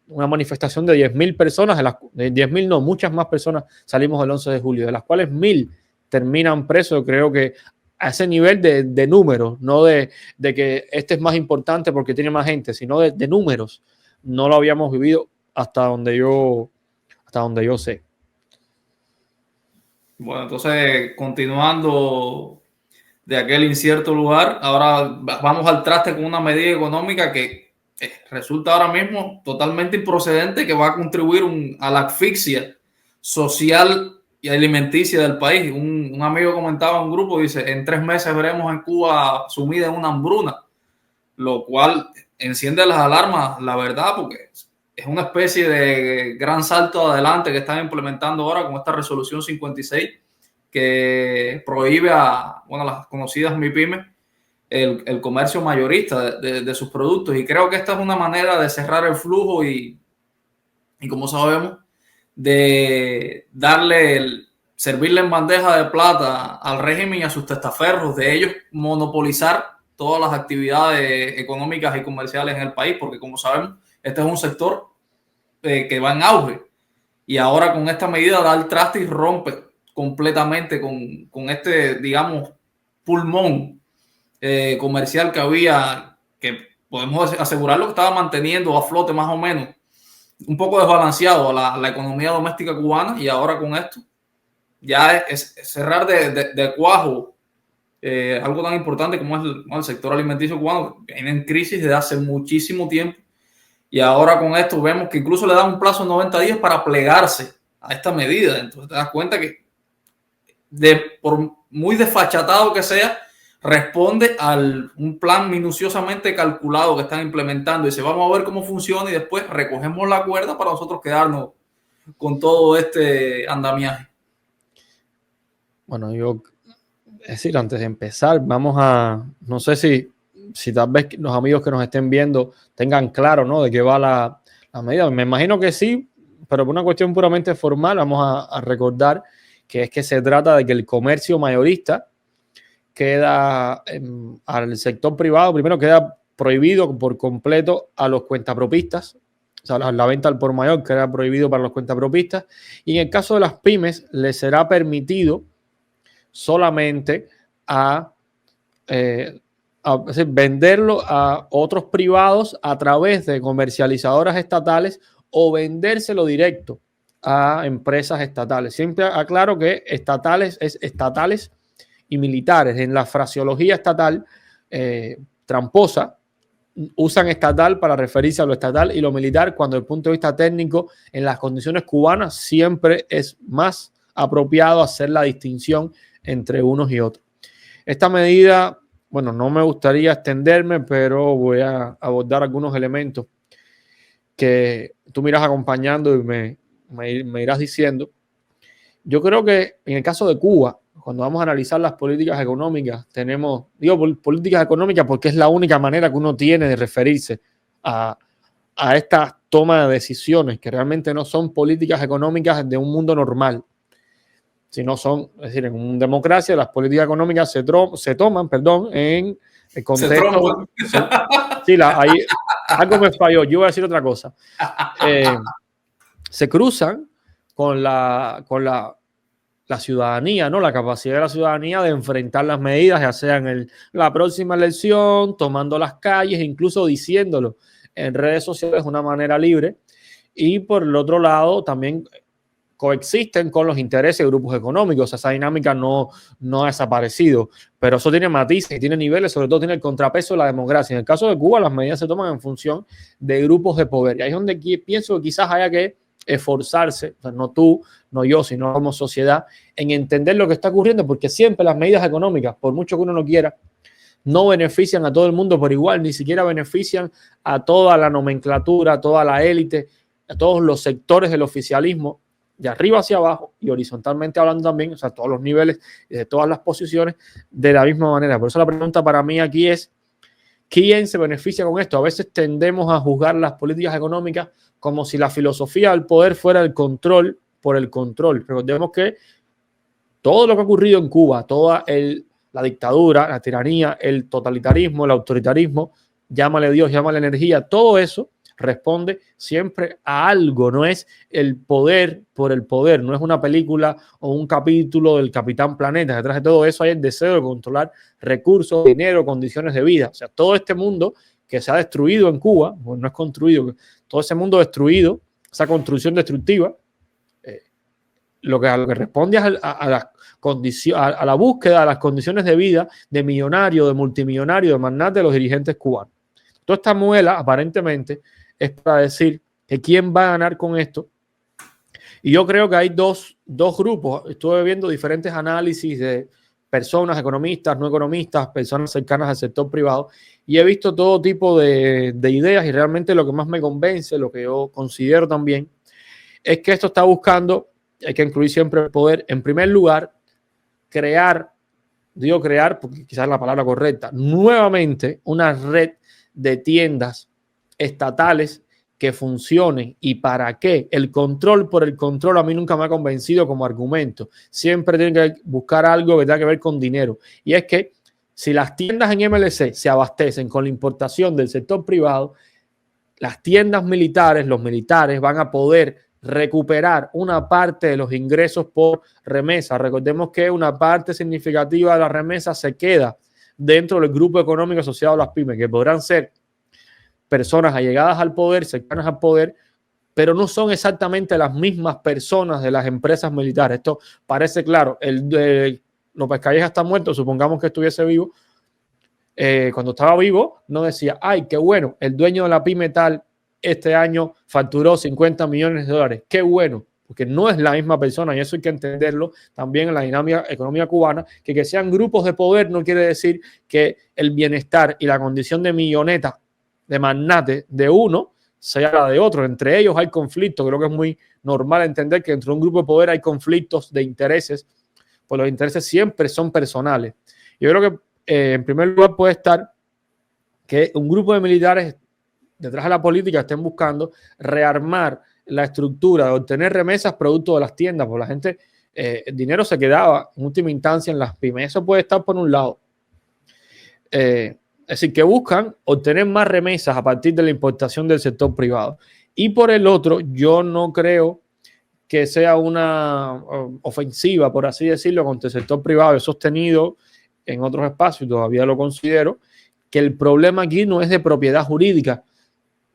Speaker 2: una manifestación de 10.000 personas, de 10.000 no, muchas más personas salimos el 11 de julio, de las cuales 1.000 terminan presos. Creo que a ese nivel de números, no de que este es más importante porque tiene más gente, sino de números. No lo habíamos vivido hasta donde yo sé.
Speaker 3: Bueno, entonces, continuando de aquel incierto lugar, ahora vamos al traste con una medida económica que resulta ahora mismo totalmente improcedente, que va a contribuir a la asfixia social y alimenticia del país. Un amigo comentaba en un grupo, dice, en 3 meses veremos en Cuba sumida en una hambruna, lo cual enciende las alarmas, la verdad, porque es una especie de gran salto adelante que están implementando ahora con esta resolución 56 que prohíbe a las conocidas MIPYMES el comercio mayorista de sus productos. Y creo que esta es una manera de cerrar el flujo y como sabemos, de servirle en bandeja de plata al régimen y a sus testaferros, de ellos monopolizar todas las actividades económicas y comerciales en el país, porque como sabemos, este es un sector que va en auge. Y ahora con esta medida da el traste y rompe completamente con este, digamos, pulmón comercial que había, que podemos asegurarlo que estaba manteniendo a flote más o menos, un poco desbalanceado a la economía doméstica cubana, y ahora con esto ya es cerrar de cuajo algo tan importante como es el sector alimenticio cubano, que viene en crisis desde hace muchísimo tiempo, y ahora con esto vemos que incluso le dan un plazo de 90 días para plegarse a esta medida. Entonces te das cuenta que por muy desfachatado que sea, responde a un plan minuciosamente calculado que están implementando. Y dice, vamos a ver cómo funciona y después recogemos la cuerda para nosotros quedarnos con todo este andamiaje.
Speaker 2: Bueno, es decir, antes de empezar, no sé si tal vez los amigos que nos estén viendo tengan claro, ¿no?, de qué va la medida. Me imagino que sí, pero por una cuestión puramente formal vamos a recordar que es que se trata de que el comercio mayorista queda al sector privado, primero queda prohibido por completo a los cuentapropistas, o sea, la venta al por mayor queda prohibido para los cuentapropistas, y en el caso de las pymes les será permitido solamente venderlo a otros privados a través de comercializadoras estatales o vendérselo directo a empresas estatales. Siempre aclaro que estatales es estatales y militares. En la fraseología estatal tramposa, usan estatal para referirse a lo estatal y lo militar, cuando desde el punto de vista técnico en las condiciones cubanas siempre es más apropiado hacer la distinción entre unos y otros. Esta medida, bueno, no me gustaría extenderme, pero voy a abordar algunos elementos que tú me irás acompañando y me irás diciendo. Yo creo que en el caso de Cuba, cuando vamos a analizar las políticas económicas, digo políticas económicas porque es la única manera que uno tiene de referirse a esta toma de decisiones, que realmente no son políticas económicas de un mundo normal, sino son, es decir, en una democracia las políticas económicas se toman en el contexto. Ahí algo me falló, yo voy a decir otra cosa. Se cruzan con la ciudadanía, ¿no? La capacidad de la ciudadanía de enfrentar las medidas, ya sea en la próxima elección, tomando las calles, incluso diciéndolo en redes sociales de una manera libre. Y por el otro lado, también coexisten con los intereses de grupos económicos. Esa dinámica no ha desaparecido, pero eso tiene matices y tiene niveles, sobre todo tiene el contrapeso de la democracia. En el caso de Cuba, las medidas se toman en función de grupos de poder. Y ahí es donde pienso que quizás haya que esforzarse, o sea, no tú, no yo, sino como sociedad, en entender lo que está ocurriendo, porque siempre las medidas económicas, por mucho que uno no quiera, no benefician a todo el mundo por igual, ni siquiera benefician a toda la nomenclatura, a toda la élite, a todos los sectores del oficialismo, de arriba hacia abajo y horizontalmente hablando también, o sea, todos los niveles y de todas las posiciones de la misma manera. Por eso la pregunta para mí aquí es, ¿quién se beneficia con esto? A veces tendemos a juzgar las políticas económicas como si la filosofía del poder fuera el control por el control. Recordemos que todo lo que ha ocurrido en Cuba, toda la dictadura, la tiranía, el totalitarismo, el autoritarismo, llámale Dios, llámale energía, todo eso responde siempre a algo, no es el poder por el poder, no es una película o un capítulo del Capitán Planeta. Detrás de todo eso hay el deseo de controlar recursos, dinero, condiciones de vida. O sea, todo este mundo que se ha destruido en Cuba, pues no es construido, todo ese mundo destruido, esa construcción destructiva, lo que responde a la búsqueda de las condiciones de vida de millonario, de multimillonario, de magnate de los dirigentes cubanos. Toda esta muela, aparentemente, es para decir que quién va a ganar con esto Y yo creo que hay dos grupos. Estuve viendo diferentes análisis de personas, economistas, no economistas, personas cercanas al sector privado, y he visto todo tipo de ideas, y realmente lo que más me convence, lo que yo considero también, es que esto está buscando, hay que incluir siempre el poder, en primer lugar, crear, digo crear porque quizás es la palabra correcta, nuevamente una red de tiendas estatales que funcionen. ¿Y para qué? El control por el control a mí nunca me ha convencido como argumento. Siempre tienen que buscar algo que tenga que ver con dinero. Y es que si las tiendas en MLC se abastecen con la importación del sector privado, las tiendas militares, los militares van a poder recuperar una parte de los ingresos por remesa. Recordemos que una parte significativa de la remesa se queda dentro del grupo económico asociado a las pymes, que podrán ser personas allegadas al poder, cercanas al poder, pero no son exactamente las mismas personas de las empresas militares. Esto parece claro. López Calleja está muerto, supongamos que estuviese vivo. Cuando estaba vivo, no decía, ay, qué bueno, el dueño de la pyme tal este año facturó 50 millones de dólares. Qué bueno, porque no es la misma persona, y eso hay que entenderlo también en la dinámica económica cubana, que sean grupos de poder no quiere decir que el bienestar y la condición de milloneta, de magnate de uno, sea la de otro. Entre ellos hay conflictos. Creo que es muy normal entender que dentro de un grupo de poder hay conflictos de intereses, pues los intereses siempre son personales. Yo creo que en primer lugar puede estar que un grupo de militares detrás de la política estén buscando rearmar la estructura de obtener remesas producto de las tiendas, porque la gente, el dinero se quedaba en última instancia en las pymes. Eso puede estar por un lado. Es decir, que buscan obtener más remesas a partir de la importación del sector privado. Y por el otro, yo no creo que sea una ofensiva, por así decirlo, contra el sector privado. He sostenido en otros espacios, todavía lo considero, que el problema aquí no es de propiedad jurídica,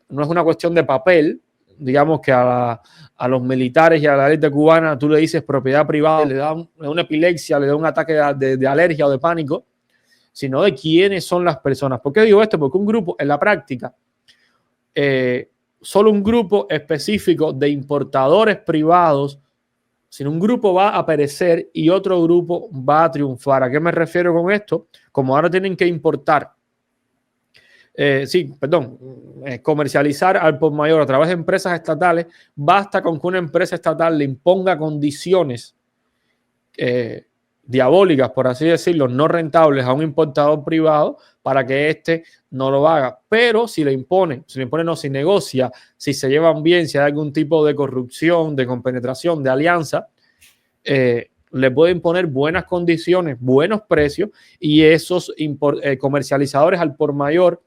Speaker 2: no es una cuestión de papel. Digamos que a los militares y a la élite cubana tú le dices propiedad privada, le da una epilepsia, le da un ataque de alergia o de pánico, sino de quiénes son las personas. ¿Por qué digo esto? Porque un grupo, en la práctica, solo un grupo específico de importadores privados, sino un grupo va a perecer y otro grupo va a triunfar. ¿A qué me refiero con esto? Como ahora tienen que importar, comercializar al por mayor a través de empresas estatales, basta con que una empresa estatal le imponga condiciones diabólicas, por así decirlo, no rentables a un importador privado para que éste no lo haga. Pero si le impone, no, si negocia, si se llevan bien, si hay algún tipo de corrupción, de compenetración, de alianza, le puede imponer buenas condiciones, buenos precios, y esos comercializadores al por mayor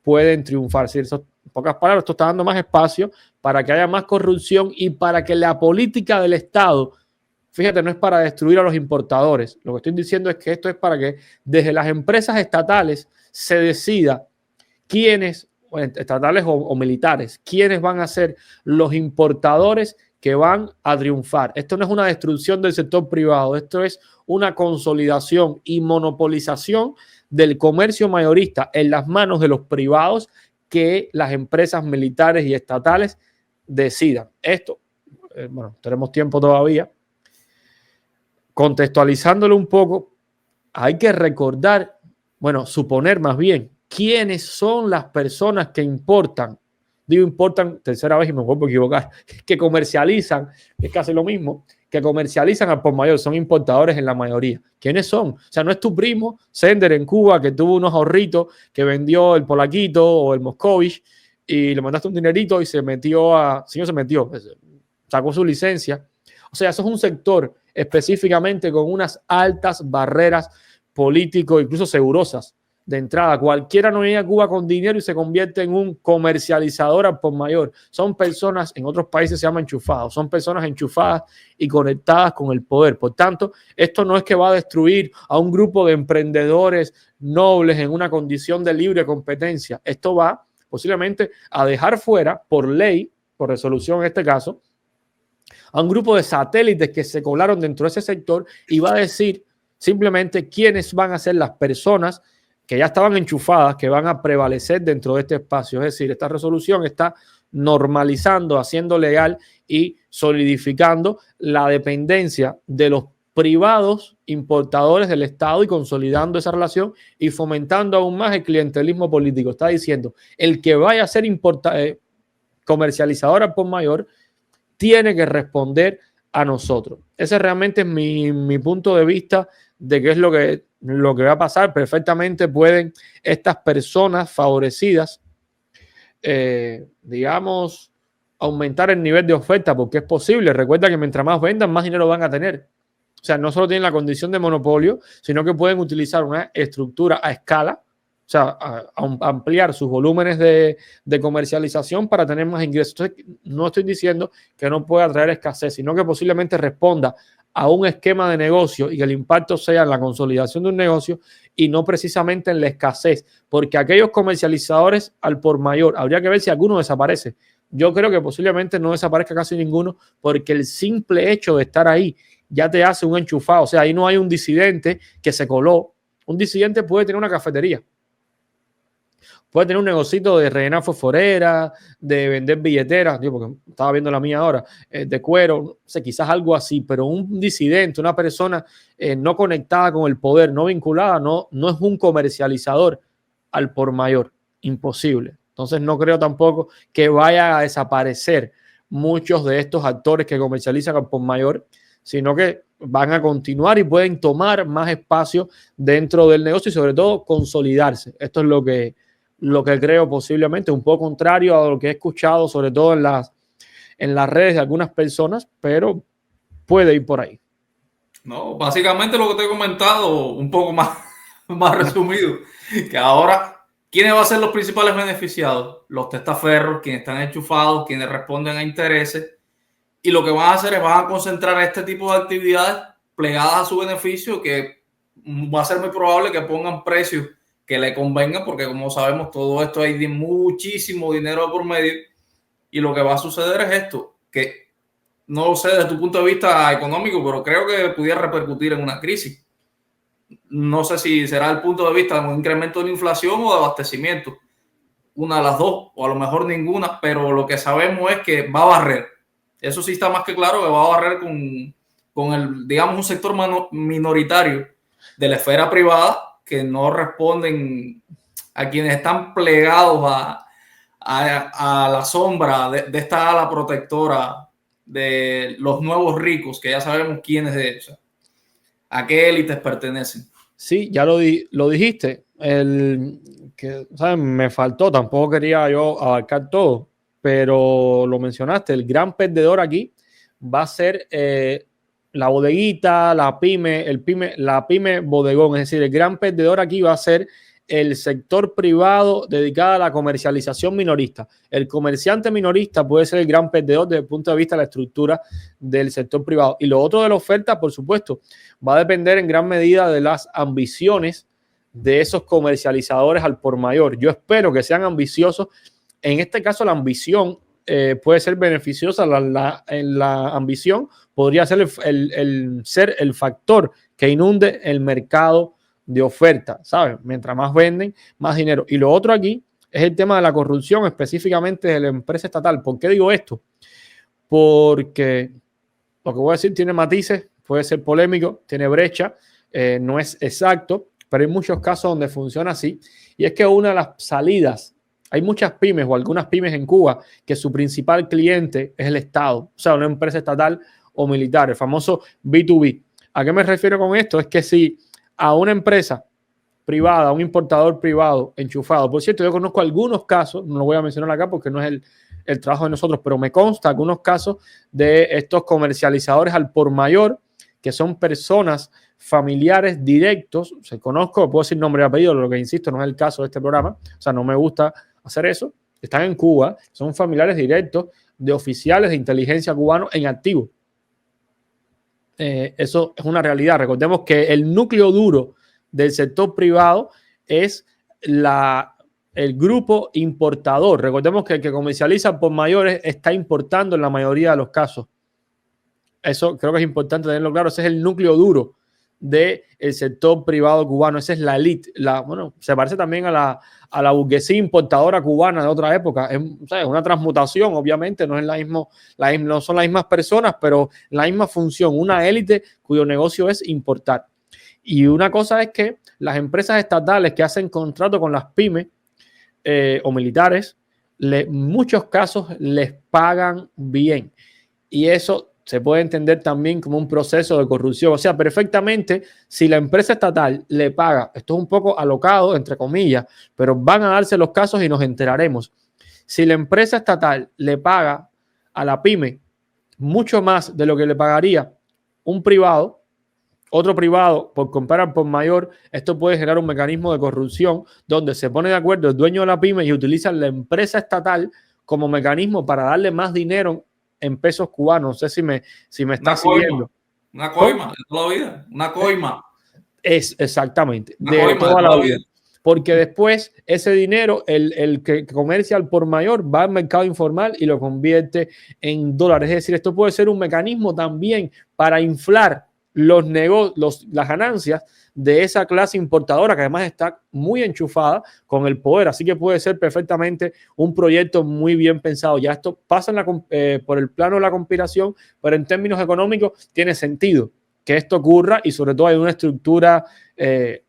Speaker 2: pueden triunfar. En pocas palabras, esto está dando más espacio para que haya más corrupción y para que la política del Estado, fíjate, no es para destruir a los importadores. Lo que estoy diciendo es que esto es para que desde las empresas estatales se decida quiénes, estatales o militares, quiénes van a ser los importadores que van a triunfar. Esto no es una destrucción del sector privado, esto es una consolidación y monopolización del comercio mayorista en las manos de los privados, que las empresas militares y estatales decidan. Esto, bueno, tenemos tiempo todavía. Contextualizándolo un poco, hay que recordar, bueno, suponer más bien, quiénes son las personas que importan. Digo importan, tercera vez y me vuelvo a equivocar, que comercializan, es casi lo mismo, que comercializan al por mayor, son importadores en la mayoría. ¿Quiénes son? O sea, no es tu primo Sender en Cuba que tuvo unos ahorritos, que vendió el Polaquito o el Moscovich y le mandaste un dinerito y se metió si no se metió, sacó su licencia. O sea, eso es un sector específicamente con unas altas barreras políticos, incluso segurosas de entrada. Cualquiera no llega a Cuba con dinero y se convierte en un comercializador al por mayor. Son personas, en otros países se llama enchufados, son personas enchufadas y conectadas con el poder. Por tanto, esto no es que va a destruir a un grupo de emprendedores nobles en una condición de libre competencia. Esto va posiblemente a dejar fuera, por ley, por resolución en este caso, a un grupo de satélites que se colaron dentro de ese sector, y va a decir simplemente quiénes van a ser las personas que ya estaban enchufadas, que van a prevalecer dentro de este espacio. Es decir, esta resolución está normalizando, haciendo legal y solidificando la dependencia de los privados importadores del Estado y consolidando esa relación y fomentando aún más el clientelismo político. Está diciendo, el que vaya a ser comercializador al por mayor tiene que responder a nosotros. Ese realmente es mi punto de vista de qué es lo que va a pasar. Perfectamente pueden estas personas favorecidas, digamos, aumentar el nivel de oferta, porque es posible. Recuerda que mientras más vendan, más dinero van a tener. O sea, no solo tienen la condición de monopolio, sino que pueden utilizar una estructura a escala, o sea, a ampliar sus volúmenes de comercialización para tener más ingresos. Entonces, no estoy diciendo que no pueda traer escasez, sino que posiblemente responda a un esquema de negocio y que el impacto sea en la consolidación de un negocio y no precisamente en la escasez, porque aquellos comercializadores al por mayor, habría que ver si alguno desaparece. Yo creo que posiblemente no desaparezca casi ninguno, porque el simple hecho de estar ahí ya te hace un enchufado. O sea, ahí no hay un disidente que se coló. Un disidente puede tener una cafetería, puede tener un negocito de rellenar fosforera, de vender billeteras, porque estaba viendo la mía ahora, de cuero, no sé, quizás algo así, pero un disidente, una persona no conectada con el poder, no vinculada, no es un comercializador al por mayor. Imposible. Entonces no creo tampoco que vaya a desaparecer muchos de estos actores que comercializan al por mayor, sino que van a continuar y pueden tomar más espacio dentro del negocio y sobre todo consolidarse. Esto es lo que creo posiblemente, un poco contrario a lo que he escuchado, sobre todo en las redes de algunas personas, pero puede ir por ahí.
Speaker 3: No, básicamente lo que te he comentado, un poco más resumido, que ahora, ¿quiénes van a ser los principales beneficiados? Los testaferros, quienes están enchufados, quienes responden a intereses, y lo que van a hacer es van a concentrar este tipo de actividades plegadas a su beneficio, que va a ser muy probable que pongan precios que le convengan, porque como sabemos todo esto hay muchísimo dinero por medio, y lo que va a suceder es esto, que no lo sé desde tu punto de vista económico, pero creo que pudiera repercutir en una crisis. No sé si será el punto de vista de un incremento de la inflación o de abastecimiento, una de las dos, o a lo mejor ninguna, pero lo que sabemos es que va a barrer. Eso sí está más que claro, que va a barrer con el, digamos, un sector minoritario de la esfera privada que no responden a quienes están plegados a la sombra de esta ala protectora de los nuevos ricos, que ya sabemos quiénes de ellos, a qué élites pertenecen.
Speaker 2: Sí, ya lo dijiste. ¿Sabes? Me faltó, tampoco quería yo abarcar todo, pero lo mencionaste. El gran perdedor aquí va a ser la bodeguita, la pyme bodegón. Es decir, el gran perdedor aquí va a ser el sector privado dedicado a la comercialización minorista. El comerciante minorista puede ser el gran perdedor desde el punto de vista de la estructura del sector privado. Y lo otro de la oferta, por supuesto, va a depender en gran medida de las ambiciones de esos comercializadores al por mayor. Yo espero que sean ambiciosos. En este caso, la ambición puede ser beneficiosa. La ambición podría ser ser el factor que inunde el mercado de oferta, ¿sabes? Mientras más venden, más dinero. Y lo otro aquí es el tema de la corrupción, específicamente de la empresa estatal. ¿Por qué digo esto? Porque lo que voy a decir tiene matices, puede ser polémico, tiene brecha, no es exacto, pero hay muchos casos donde funciona así. Y es que una de las salidas, hay muchas pymes o algunas pymes en Cuba que su principal cliente es el Estado, o sea, una empresa estatal o militar, el famoso B2B. ¿A qué me refiero con esto? Es que si a una empresa privada, a un importador privado enchufado, por cierto, yo conozco algunos casos, no lo voy a mencionar acá porque no es el trabajo de nosotros, pero me consta algunos casos de estos comercializadores al por mayor, que son personas familiares directos, se conozco, puedo decir nombre y apellido, lo que insisto, no es el caso de este programa, o sea, no me gusta hacer eso, están en Cuba, son familiares directos de oficiales de inteligencia cubanos en activo. Eso es una realidad. Recordemos que el núcleo duro del sector privado es el grupo importador. Recordemos que el que comercializa por mayores está importando en la mayoría de los casos. Eso creo que es importante tenerlo claro. Ese es el núcleo duro del sector privado cubano. Esa es la elite. Bueno, se parece también a la burguesía importadora cubana de otra época. Es, o sea, una transmutación, obviamente, no es no son las mismas personas, pero la misma función. Una élite cuyo negocio es importar. Y una cosa es que las empresas estatales que hacen contrato con las pymes o militares, en muchos casos les pagan bien. Y eso se puede entender también como un proceso de corrupción. O sea, perfectamente, si la empresa estatal le paga, esto es un poco alocado, entre comillas, pero van a darse los casos y nos enteraremos. Si la empresa estatal le paga a la pyme mucho más de lo que le pagaría un privado, otro privado, por comprar al por mayor, esto puede generar un mecanismo de corrupción donde se pone de acuerdo el dueño de la pyme y utiliza la empresa estatal como mecanismo para darle más dinero en pesos cubanos. No sé si me está siguiendo.
Speaker 3: Una coima de toda la vida. Una coima.
Speaker 2: Es exactamente. De toda la vida. Porque después ese dinero, el que comercia al por mayor, va al mercado informal y lo convierte en dólares. Es decir, esto puede ser un mecanismo también para inflar las ganancias de esa clase importadora que además está muy enchufada con el poder, así que puede ser perfectamente un proyecto muy bien pensado. Ya esto pasa por el plano de la conspiración, pero en términos económicos tiene sentido que esto ocurra y sobre todo hay una estructura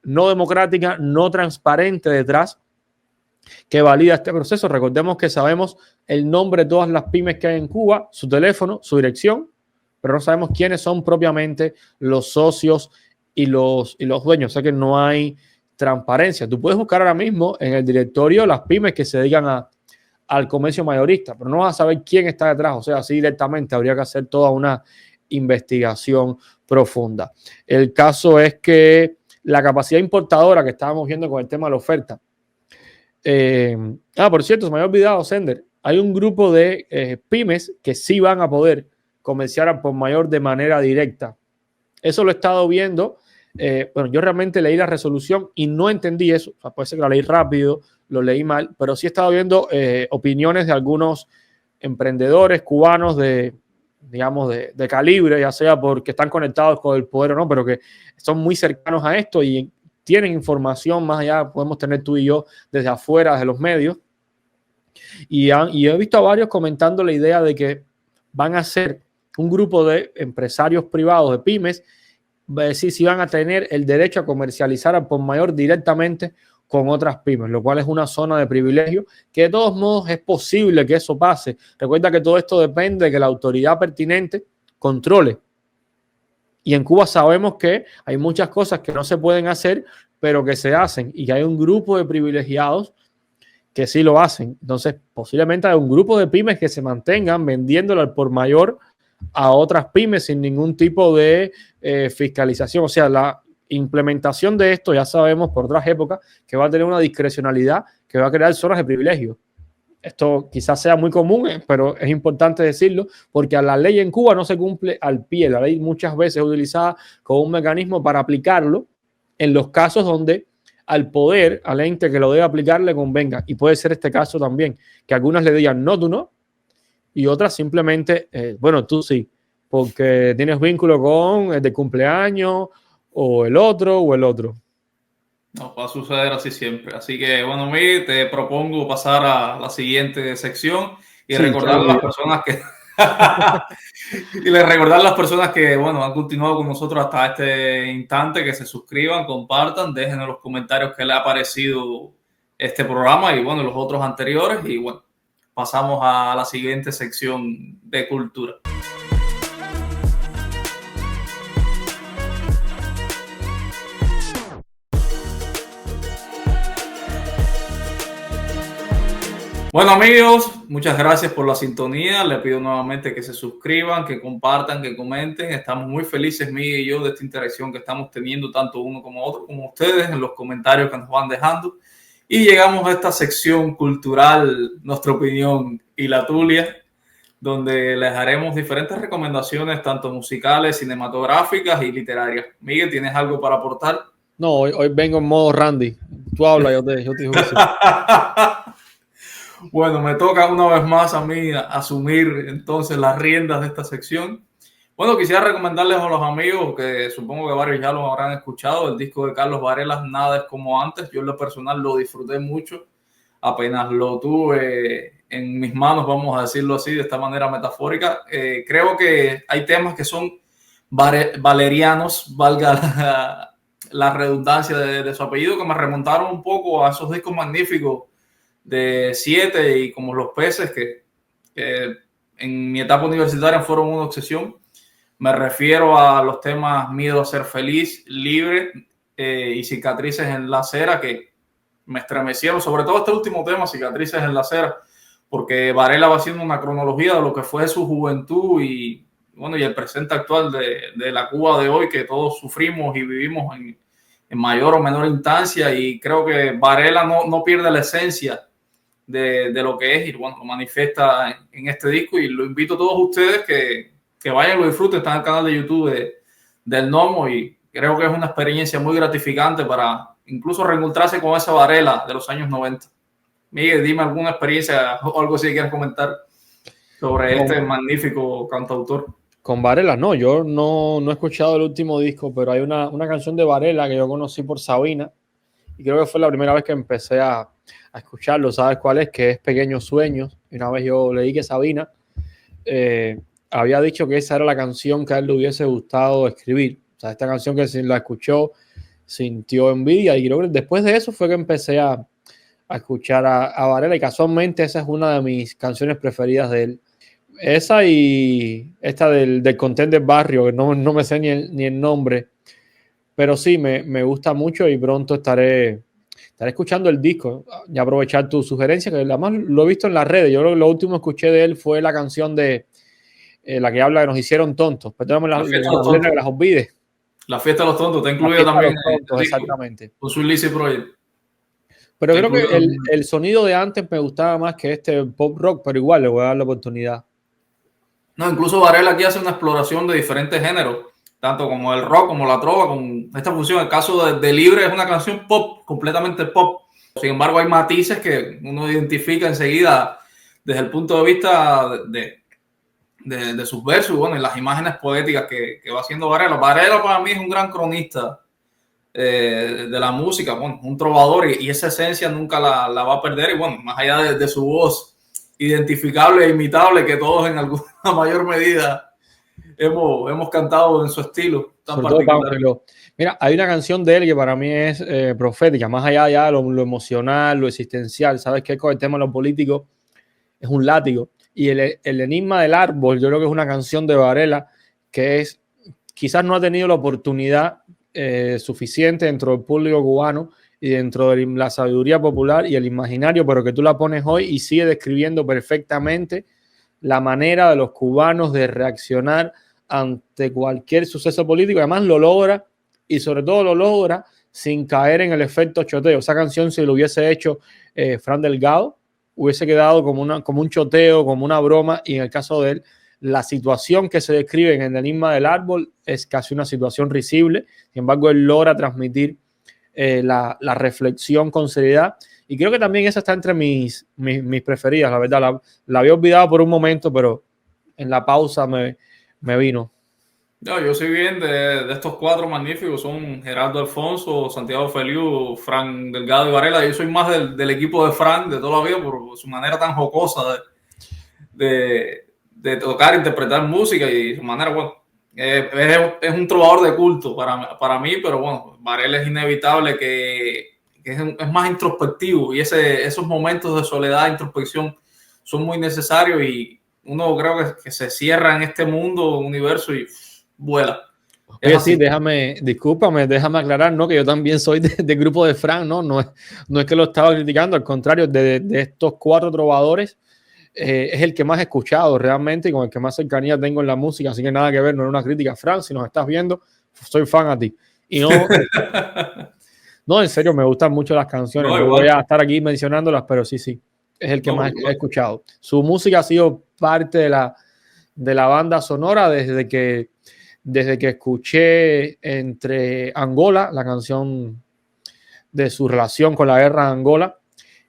Speaker 2: no democrática, no transparente detrás que valida este proceso. Recordemos que sabemos el nombre de todas las pymes que hay en Cuba, su teléfono, su dirección, pero no sabemos quiénes son propiamente los socios y los dueños. O sea que no hay transparencia. Tú puedes buscar ahora mismo en el directorio las pymes que se dedican al comercio mayorista, pero no vas a saber quién está detrás. O sea, así directamente habría que hacer toda una investigación profunda. El caso es que la capacidad importadora que estábamos viendo con el tema de la oferta. Por cierto, se me había olvidado, Sender. Hay un grupo de pymes que sí van a poder comerciar al por mayor de manera directa. Eso lo he estado viendo. Bueno, yo realmente leí la resolución y no entendí eso. O sea, puede ser que la leí rápido, lo leí mal, pero sí he estado viendo opiniones de algunos emprendedores cubanos de calibre, ya sea porque están conectados con el poder o no, pero que son muy cercanos a esto y tienen información más allá, podemos tener tú y yo desde afuera, de los medios. Y he visto a varios comentando la idea de que van a ser un grupo de empresarios privados, de pymes, si van a tener el derecho a comercializar al por mayor directamente con otras pymes, lo cual es una zona de privilegio que de todos modos es posible que eso pase. Recuerda que todo esto depende de que la autoridad pertinente controle. Y en Cuba sabemos que hay muchas cosas que no se pueden hacer, pero que se hacen y que hay un grupo de privilegiados que sí lo hacen. Entonces, posiblemente hay un grupo de pymes que se mantengan vendiéndolo al por mayor a otras pymes sin ningún tipo de fiscalización. O sea, la implementación de esto ya sabemos por otras épocas que va a tener una discrecionalidad que va a crear zonas de privilegio. Esto quizás sea muy común, pero es importante decirlo porque la ley en Cuba no se cumple al pie. La ley muchas veces es utilizada como un mecanismo para aplicarlo en los casos donde al poder, al ente que lo debe aplicar, le convenga. Y puede ser este caso también, que algunas le digan no, tú no, y otras simplemente, bueno, tú sí, porque tienes vínculo con el de cumpleaños o el otro.
Speaker 3: No, va a suceder así siempre. Así que, bueno, te propongo pasar a la siguiente sección y recordar a las personas que... y recordar a las personas que, bueno, han continuado con nosotros hasta este instante, que se suscriban, compartan, dejen en los comentarios qué les ha parecido este programa y, bueno, los otros anteriores. Y, bueno, pasamos a la siguiente sección de cultura. Bueno, amigos, muchas gracias por la sintonía. Les pido nuevamente que se suscriban, que compartan, que comenten. Estamos muy felices, Miguel y yo, de esta interacción que estamos teniendo, tanto uno como otro, como ustedes, en los comentarios que nos van dejando. Y llegamos a esta sección cultural, nuestra opinión y la tuya, donde les haremos diferentes recomendaciones, tanto musicales, cinematográficas y literarias. Miguel, ¿tienes algo para aportar?
Speaker 2: No, hoy vengo en modo Randy. Tú hablas, yo te digo que sí.
Speaker 3: Bueno, me toca una vez más a mí asumir entonces las riendas de esta sección. Bueno, quisiera recomendarles a los amigos, que supongo que varios ya lo habrán escuchado, el disco de Carlos Varela, Nada es como antes. Yo en lo personal lo disfruté mucho. Apenas lo tuve en mis manos, vamos a decirlo así, de esta manera metafórica. Creo que hay temas que son valerianos, valga la redundancia de su apellido, que me remontaron un poco a esos discos magníficos de Siete y Como los Peces, que en mi etapa universitaria fueron una obsesión. Me refiero a los temas Miedo a ser feliz, Libre y Cicatrices en la acera, que me estremecieron, sobre todo este último tema, Cicatrices en la acera, porque Varela va haciendo una cronología de lo que fue su juventud y, bueno, y el presente actual de la Cuba de hoy, que todos sufrimos y vivimos en mayor o menor instancia, y creo que Varela no pierde la esencia de lo que es, y bueno, lo manifiesta en este disco, y lo invito a todos ustedes que vayan, lo disfruten. Está en el canal de YouTube del Nomo, y creo que es una experiencia muy gratificante para incluso reencontrarse con esa Varela de los años 90. Miguel, dime alguna experiencia o algo así que quieras comentar sobre este magnífico cantautor.
Speaker 2: Con Varela, no, yo no he escuchado el último disco, pero hay una canción de Varela que yo conocí por Sabina, y creo que fue la primera vez que empecé a escucharlo. ¿Sabes cuál es? Que es Pequeños Sueños. Y una vez yo leí que Sabina había dicho que esa era la canción que a él le hubiese gustado escribir. O sea, esta canción que si la escuchó sintió envidia, y creo que después de eso fue que empecé a escuchar a Varela, y casualmente esa es una de mis canciones preferidas de él. Esa y esta del Contén del Barrio, que no me sé ni el nombre, pero sí, me gusta mucho, y pronto estaré escuchando el disco y aprovechar tu sugerencia, que además lo he visto en las redes. Yo lo último que escuché de él fue la canción de la que habla de Nos hicieron tontos. Perdóname que las olvide.
Speaker 3: La fiesta de los tontos, está incluido también.
Speaker 2: Tontos, exactamente.
Speaker 3: Con su Lizzy Project.
Speaker 2: Pero creo que el sonido de antes me gustaba más que este pop rock, pero igual le voy a dar la oportunidad.
Speaker 3: No, incluso Varela aquí hace una exploración de diferentes géneros, tanto como el rock, como la trova, con esta función. El caso de Libre es una canción pop, completamente pop. Sin embargo, hay matices que uno identifica enseguida desde el punto de vista de sus versos, bueno, y las imágenes poéticas que va haciendo Varela. Varela para mí es un gran cronista de la música, bueno, un trovador, y esa esencia nunca la va a perder. Y bueno, más allá de su voz identificable e imitable, que todos en alguna mayor medida hemos cantado en su estilo tan particular.
Speaker 2: Mira, hay una canción de él que para mí es profética, más allá ya lo emocional, lo existencial. Sabes que con el tema de lo político es un látigo. Y el Enigma del Árbol, yo creo que es una canción de Varela que es, quizás no ha tenido la oportunidad suficiente dentro del público cubano y dentro de la sabiduría popular y el imaginario, pero que tú la pones hoy y sigue describiendo perfectamente la manera de los cubanos de reaccionar ante cualquier suceso político. Además lo logra, y sobre todo lo logra sin caer en el efecto choteo. Esa canción, si lo hubiese hecho Fran Delgado, hubiese quedado como un choteo, como una broma, y en el caso de él, la situación que se describe en el Enigma del Árbol es casi una situación risible. Sin embargo, él logra transmitir la reflexión con seriedad, y creo que también esa está entre mis preferidas, la verdad. La había olvidado por un momento, pero en la pausa me vino.
Speaker 3: No, yo soy bien de estos cuatro magníficos, son Gerardo Alfonso, Santiago Feliu, Fran Delgado y Varela. Yo soy más del equipo de Fran de toda la vida, por su manera tan jocosa de tocar, interpretar música, y su manera, bueno, es un trovador de culto para mí, pero bueno, Varela es inevitable que es más introspectivo, y esos momentos de soledad, introspección, son muy necesarios, y uno creo que se cierra en este mundo, universo, y vuela.
Speaker 2: Oye, sí, discúlpame, déjame aclarar, ¿no? Que yo también soy del grupo de Fran, ¿no? No es que lo estaba criticando, al contrario, de estos cuatro trovadores, es el que más he escuchado realmente y con el que más cercanía tengo en la música, así que nada que ver, no es una crítica. Fran, si nos estás viendo, soy fan a ti. Y no, en serio, me gustan mucho las canciones, no voy a estar aquí mencionándolas, pero sí, es el que más he escuchado. Su música ha sido parte de la banda sonora desde que escuché Entre Angola, la canción de su relación con la guerra de Angola,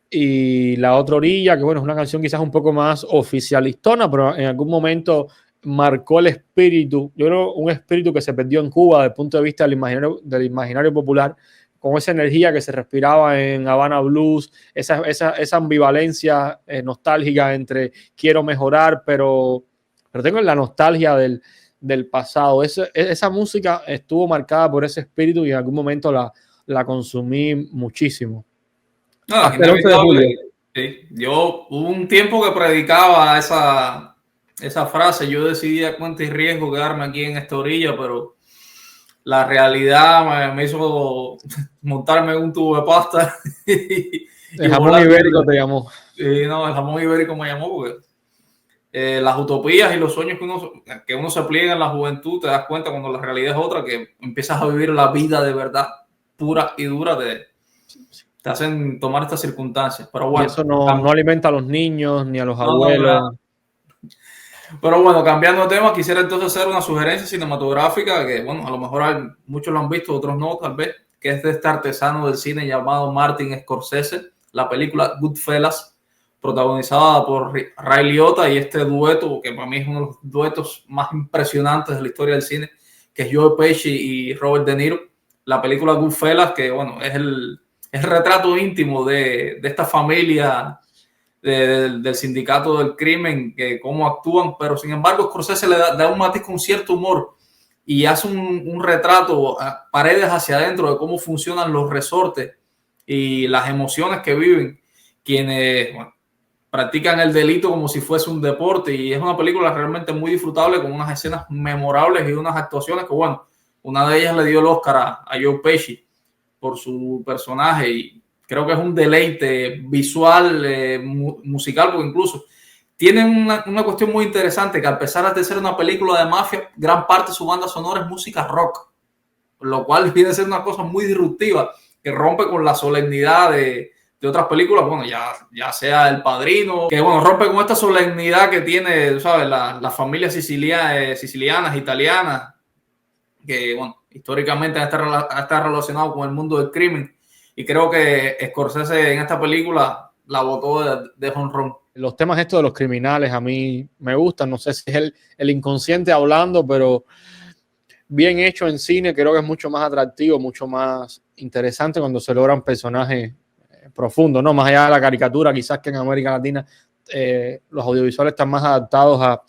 Speaker 2: y La Otra Orilla, que bueno, es una canción quizás un poco más oficialistona, pero en algún momento marcó el espíritu, yo creo un espíritu que se perdió en Cuba desde el punto de vista del imaginario popular, con esa energía que se respiraba en Havana Blues, esa ambivalencia nostálgica entre quiero mejorar, pero tengo la nostalgia del pasado. Esa música estuvo marcada por ese espíritu y en algún momento la consumí muchísimo.
Speaker 3: No,
Speaker 2: Hasta el 11 de julio.
Speaker 3: Sí. Yo hubo un tiempo que predicaba esa frase, yo decidí a cuenta y riesgo quedarme aquí en esta orilla, pero la realidad me hizo montarme en un tubo de pasta.
Speaker 2: El jamón ibérico te llamó.
Speaker 3: No, el jamón ibérico me llamó porque las utopías y los sueños que uno se pliega en la juventud, te das cuenta cuando la realidad es otra, que empiezas a vivir la vida de verdad, pura y dura, te hacen tomar estas circunstancias. Pero bueno,
Speaker 2: y eso no alimenta a los niños ni a los abuelos.
Speaker 3: Pero bueno, cambiando de tema, quisiera entonces hacer una sugerencia cinematográfica que, bueno, a lo mejor muchos lo han visto, otros no, tal vez, que es de este artesano del cine llamado Martin Scorsese, la película Goodfellas, protagonizada por Ray Liotta y este dueto, que para mí es uno de los duetos más impresionantes de la historia del cine, que es Joe Pesci y Robert De Niro. La película Goodfellas, que, bueno, es el retrato íntimo de esta familia del sindicato del crimen, que cómo actúan, pero sin embargo Scorsese le da un matiz con cierto humor y hace un retrato a paredes hacia adentro de cómo funcionan los resortes y las emociones que viven quienes, bueno, practican el delito como si fuese un deporte, y es una película realmente muy disfrutable con unas escenas memorables y unas actuaciones que, bueno, una de ellas le dio el Oscar a Joe Pesci por su personaje, y creo que es un deleite visual, musical, porque incluso tienen una cuestión muy interesante, que a pesar de ser una película de mafia, gran parte de su banda sonora es música rock, lo cual viene a ser una cosa muy disruptiva, que rompe con la solemnidad de otras películas, bueno, ya sea El Padrino, que bueno, rompe con esta solemnidad que tiene, ¿sabes?, las familias sicilianas, italianas, que bueno, históricamente está relacionado con el mundo del crimen. Y creo que Scorsese en esta película la botó de jonrón.
Speaker 2: Los temas estos de los criminales a mí me gustan. No sé si es el inconsciente hablando, pero bien hecho en cine creo que es mucho más atractivo, mucho más interesante cuando se logran personajes profundos, ¿no? Más allá de la caricatura, quizás que en América Latina los audiovisuales están más adaptados a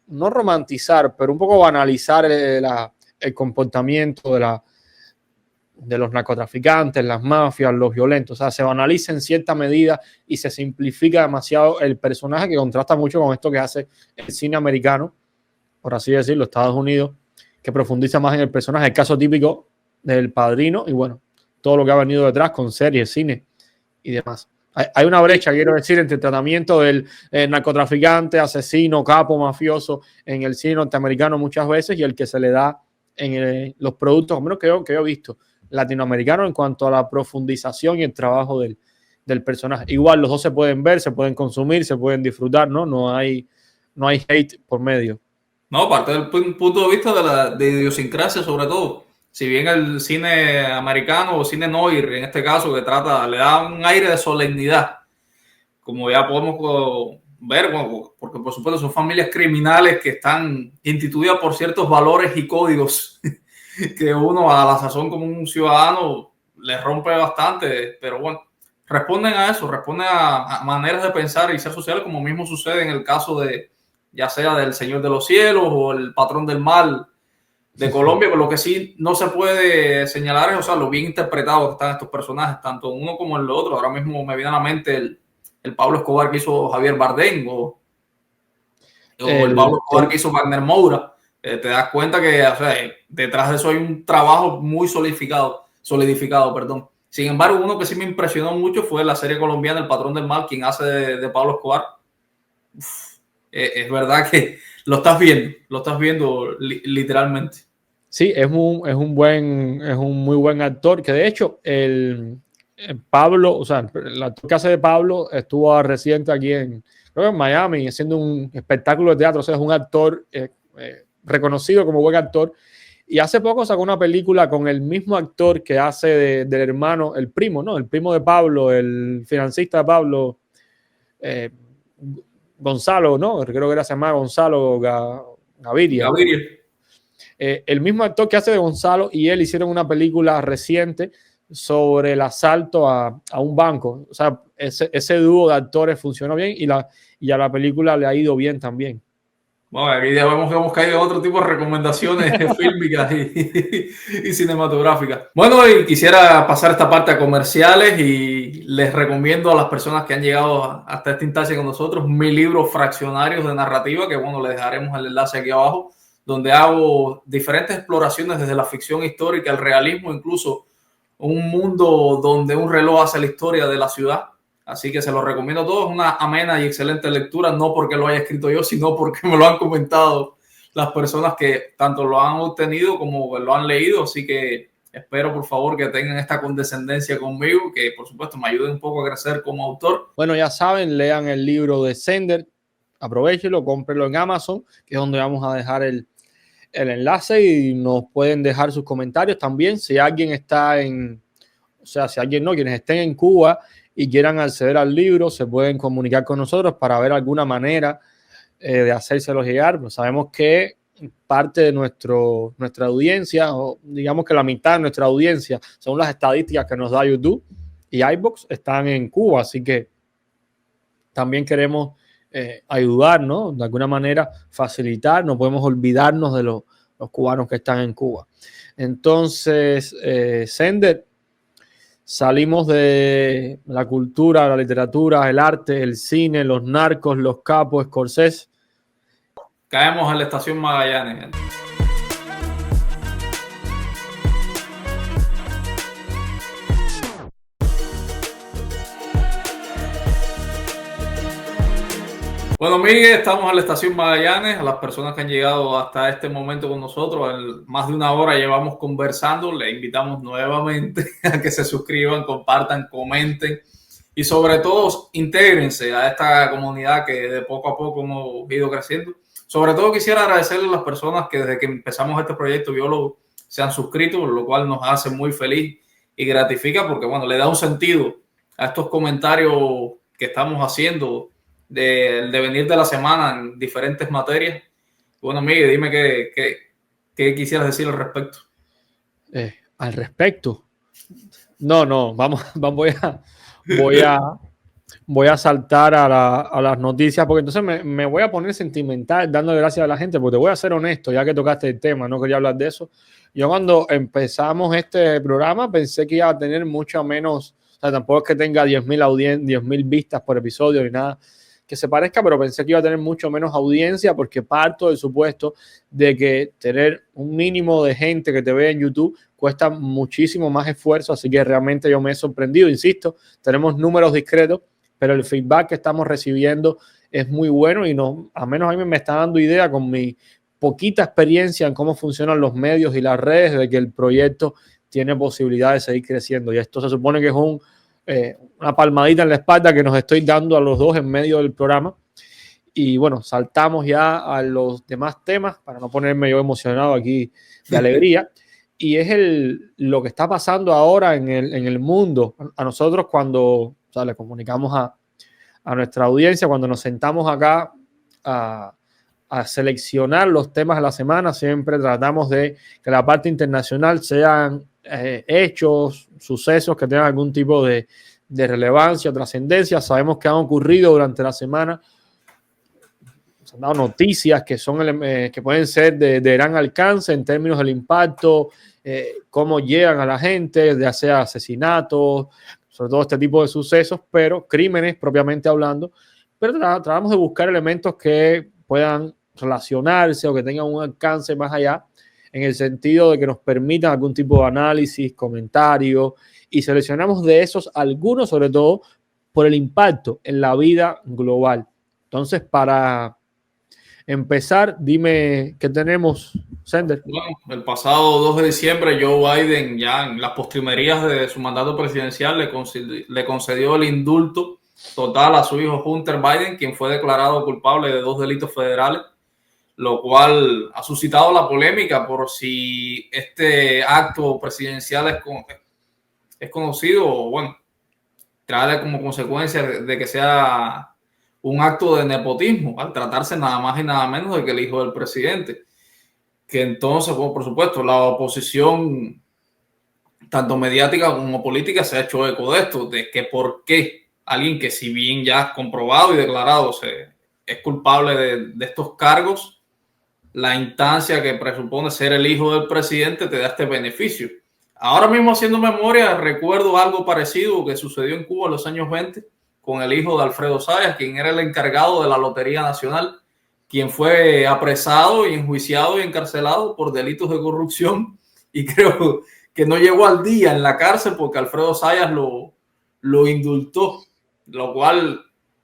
Speaker 2: no romantizar, pero un poco banalizar el comportamiento de los narcotraficantes, las mafias, los violentos. O sea, se banaliza en cierta medida y se simplifica demasiado el personaje, que contrasta mucho con esto que hace el cine americano, por así decirlo, Estados Unidos, que profundiza más en el personaje. El caso típico del Padrino y, bueno, todo lo que ha venido detrás con series, cine y demás. Hay una brecha, quiero decir, entre el tratamiento del narcotraficante, asesino, capo, mafioso en el cine norteamericano muchas veces y el que se le da en los productos, al menos que yo he visto, latinoamericano, en cuanto a la profundización y el trabajo del personaje. Igual los dos se pueden ver, se pueden consumir, se pueden disfrutar, ¿no? No hay hate por medio.
Speaker 3: No, parte del punto de vista de idiosincrasia, sobre todo. Si bien el cine americano o cine noir, en este caso, que le da un aire de solemnidad, como ya podemos ver, bueno, porque por supuesto son familias criminales que están instituidas por ciertos valores y códigos que uno a la sazón como un ciudadano les rompe bastante, pero bueno, responden a eso, responden a maneras de pensar y ser sociales, como mismo sucede en el caso ya sea del Señor de los Cielos o el Patrón del Mal de Colombia, pero lo que sí no se puede señalar es, o sea, lo bien interpretados que están estos personajes, tanto uno como el otro. Ahora mismo me viene a la mente el Pablo Escobar que hizo Javier Bardem o el Pablo Escobar que hizo Wagner Moura. Te das cuenta que, o sea, detrás de eso hay un trabajo muy solidificado. Sin embargo, uno que sí me impresionó mucho fue la serie colombiana El Patrón del Mal, quien hace de Pablo Escobar. Es verdad que lo estás viendo literalmente.
Speaker 2: Sí, es un muy buen actor, que de hecho el Pablo, o sea, el actor que hace de Pablo estuvo reciente aquí creo que en Miami, haciendo un espectáculo de teatro. O sea, es un actor reconocido como buen actor, y hace poco sacó una película con el mismo actor que hace del hermano, el primo, ¿no? El primo de Pablo, el financista de Pablo, Gonzalo, ¿no? Creo que era se llama Gonzalo Gaviria. El mismo actor que hace de Gonzalo y él hicieron una película reciente sobre el asalto a un banco. O sea, ese dúo de actores funcionó bien y a la película le ha ido bien también.
Speaker 3: Bueno, aquí ya vemos que hemos caído en otro tipo de recomendaciones fílmicas y cinematográficas. Bueno, y quisiera pasar esta parte a comerciales y les recomiendo a las personas que han llegado hasta esta instancia con nosotros mi libro Fraccionarios de Narrativa, que bueno, les dejaremos el enlace aquí abajo, donde hago diferentes exploraciones desde la ficción histórica, el realismo, incluso un mundo donde un reloj hace la historia de la ciudad. Así que se lo recomiendo a todos, una amena y excelente lectura, no porque lo haya escrito yo, sino porque me lo han comentado las personas que tanto lo han obtenido como lo han leído. Así que espero, por favor, que tengan esta condescendencia conmigo, que por supuesto me ayude un poco a crecer como autor.
Speaker 2: Bueno, ya saben, lean el libro de Sender, aprovechenlo, cómprenlo en Amazon, que es donde vamos a dejar el enlace y nos pueden dejar sus comentarios también. Si alguien está si alguien no, quienes estén en Cuba y quieran acceder al libro, se pueden comunicar con nosotros para ver alguna manera de hacérselo llegar. Pues sabemos que parte de nuestra audiencia, o digamos que la mitad de nuestra audiencia, según las estadísticas que nos da YouTube y iVoox, están en Cuba, así que también queremos ayudar, ¿no? De alguna manera facilitar, no podemos olvidarnos de los cubanos que están en Cuba. Entonces, Sender, salimos de la cultura, la literatura, el arte, el cine, los narcos, los capos, Scorsese.
Speaker 3: Caemos en la estación Magallanes. Bueno, Miguel, estamos en la estación Magallanes. A las personas que han llegado hasta este momento con nosotros, más de una hora llevamos conversando. Les invitamos nuevamente a que se suscriban, compartan, comenten y sobre todo intégrense a esta comunidad que de poco a poco hemos ido creciendo. Sobre todo quisiera agradecerle a las personas que desde que empezamos este proyecto Biólogo se han suscrito, lo cual nos hace muy feliz y gratifica porque, bueno, le da un sentido a estos comentarios que estamos haciendo del devenir de la semana en diferentes materias. Bueno, Miguel, dime qué quisieras decir al respecto.
Speaker 2: Al respecto. No, voy a saltar a las noticias porque entonces me voy a poner sentimental dándole gracias a la gente, porque te voy a ser honesto, ya que tocaste el tema, no quería hablar de eso. Yo cuando empezamos este programa pensé que iba a tener mucho menos, o sea, tampoco es que tenga 10.000 vistas por episodio ni nada que se parezca, pero pensé que iba a tener mucho menos audiencia porque parto del supuesto de que tener un mínimo de gente que te vea en YouTube cuesta muchísimo más esfuerzo, así que realmente yo me he sorprendido, insisto, tenemos números discretos, pero el feedback que estamos recibiendo es muy bueno y al menos a mí me está dando idea con mi poquita experiencia en cómo funcionan los medios y las redes de que el proyecto tiene posibilidad de seguir creciendo y esto se supone que es una palmadita en la espalda que nos estoy dando a los dos en medio del programa. Y bueno, saltamos ya a los demás temas para no ponerme yo emocionado aquí de alegría. Y es lo que está pasando ahora en el mundo. A nosotros cuando le comunicamos a nuestra audiencia, cuando nos sentamos acá a seleccionar los temas de la semana, siempre tratamos de que la parte internacional sean hechos, sucesos que tengan algún tipo de relevancia o trascendencia. Sabemos que han ocurrido durante la semana, se han dado noticias que que pueden ser de gran alcance en términos del impacto, cómo llegan a la gente, ya sea asesinatos, sobre todo este tipo de sucesos, pero crímenes propiamente hablando, pero tratamos de buscar elementos que puedan relacionarse o que tengan un alcance más allá, en el sentido de que nos permitan algún tipo de análisis, comentario, y seleccionamos de esos algunos, sobre todo por el impacto en la vida global. Entonces, para empezar, dime qué tenemos, Sender.
Speaker 3: Bueno, el pasado 2 de diciembre, Joe Biden, ya en las postrimerías de su mandato presidencial, le concedió el indulto total a su hijo Hunter Biden, quien fue declarado culpable de 2 delitos federales, lo cual ha suscitado la polémica por si este acto presidencial es conocido o, bueno, trae como consecuencia de que sea un acto de nepotismo, al tratarse nada más y nada menos de que el hijo del presidente. Que entonces, bueno, por supuesto, la oposición, tanto mediática como política, se ha hecho eco de esto, de que por qué alguien que, si bien ya comprobado y declarado es culpable de estos cargos, la instancia que presupone ser el hijo del presidente te da este beneficio. Ahora mismo, haciendo memoria, recuerdo algo parecido que sucedió en Cuba en los años 20 con el hijo de Alfredo Zayas, quien era el encargado de la Lotería Nacional, quien fue apresado y enjuiciado y encarcelado por delitos de corrupción, y creo que no llegó al día en la cárcel porque Alfredo Zayas lo indultó, lo cual,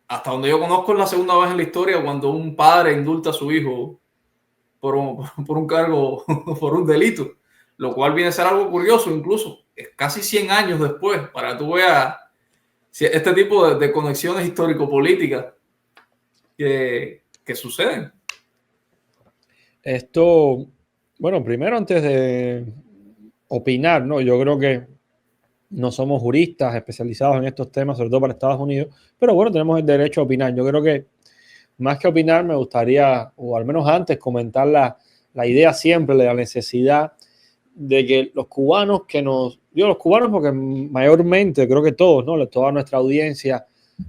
Speaker 3: hasta donde yo conozco, es la segunda vez en la historia cuando un padre indulta a su hijo por un cargo, por un delito, lo cual viene a ser algo curioso, incluso casi 100 años después, para que tú veas este tipo de conexiones histórico-políticas que suceden.
Speaker 2: Esto, bueno, primero, antes de opinar, ¿no? Yo creo que no somos juristas especializados en estos temas, sobre todo para Estados Unidos, pero bueno, tenemos el derecho a opinar. Yo creo que más que opinar, me gustaría, o al menos antes, comentar la idea siempre de la necesidad de que los cubanos digo los cubanos porque mayormente, creo que todos, ¿no? Toda nuestra audiencia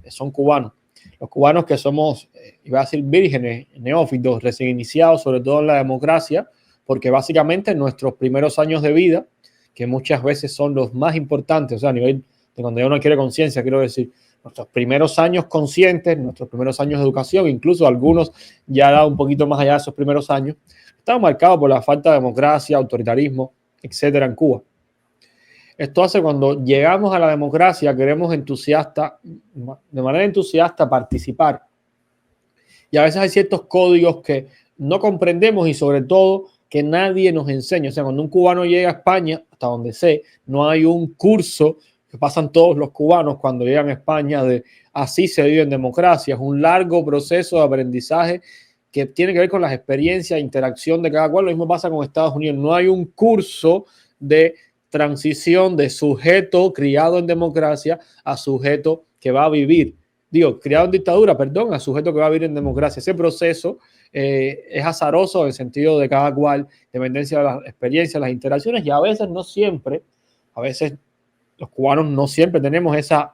Speaker 2: son cubanos. Los cubanos que somos, iba a decir vírgenes, neófitos, recién iniciados, sobre todo en la democracia, porque básicamente nuestros primeros años de vida, que muchas veces son los más importantes, o sea, a nivel de cuando uno quiere conciencia, quiero decir, nuestros primeros años conscientes, nuestros primeros años de educación, incluso algunos ya da un poquito más allá de esos primeros años, estaban marcados por la falta de democracia, autoritarismo, etcétera, en Cuba. Esto hace cuando llegamos a la democracia, queremos de manera entusiasta participar. Y a veces hay ciertos códigos que no comprendemos y sobre todo que nadie nos enseña. O sea, cuando un cubano llega a España, hasta donde sé, no hay un curso que pasan todos los cubanos cuando llegan a España de así se vive en democracia. Es un largo proceso de aprendizaje que tiene que ver con las experiencias e interacción de cada cual. Lo mismo pasa con Estados Unidos. No hay un curso de transición de sujeto criado en democracia a sujeto que va a vivir, criado en dictadura, perdón, a sujeto que va a vivir en democracia. Ese proceso es azaroso en el sentido de cada cual, dependencia de las experiencias, las interacciones, y a veces no siempre, a veces los cubanos no siempre tenemos esa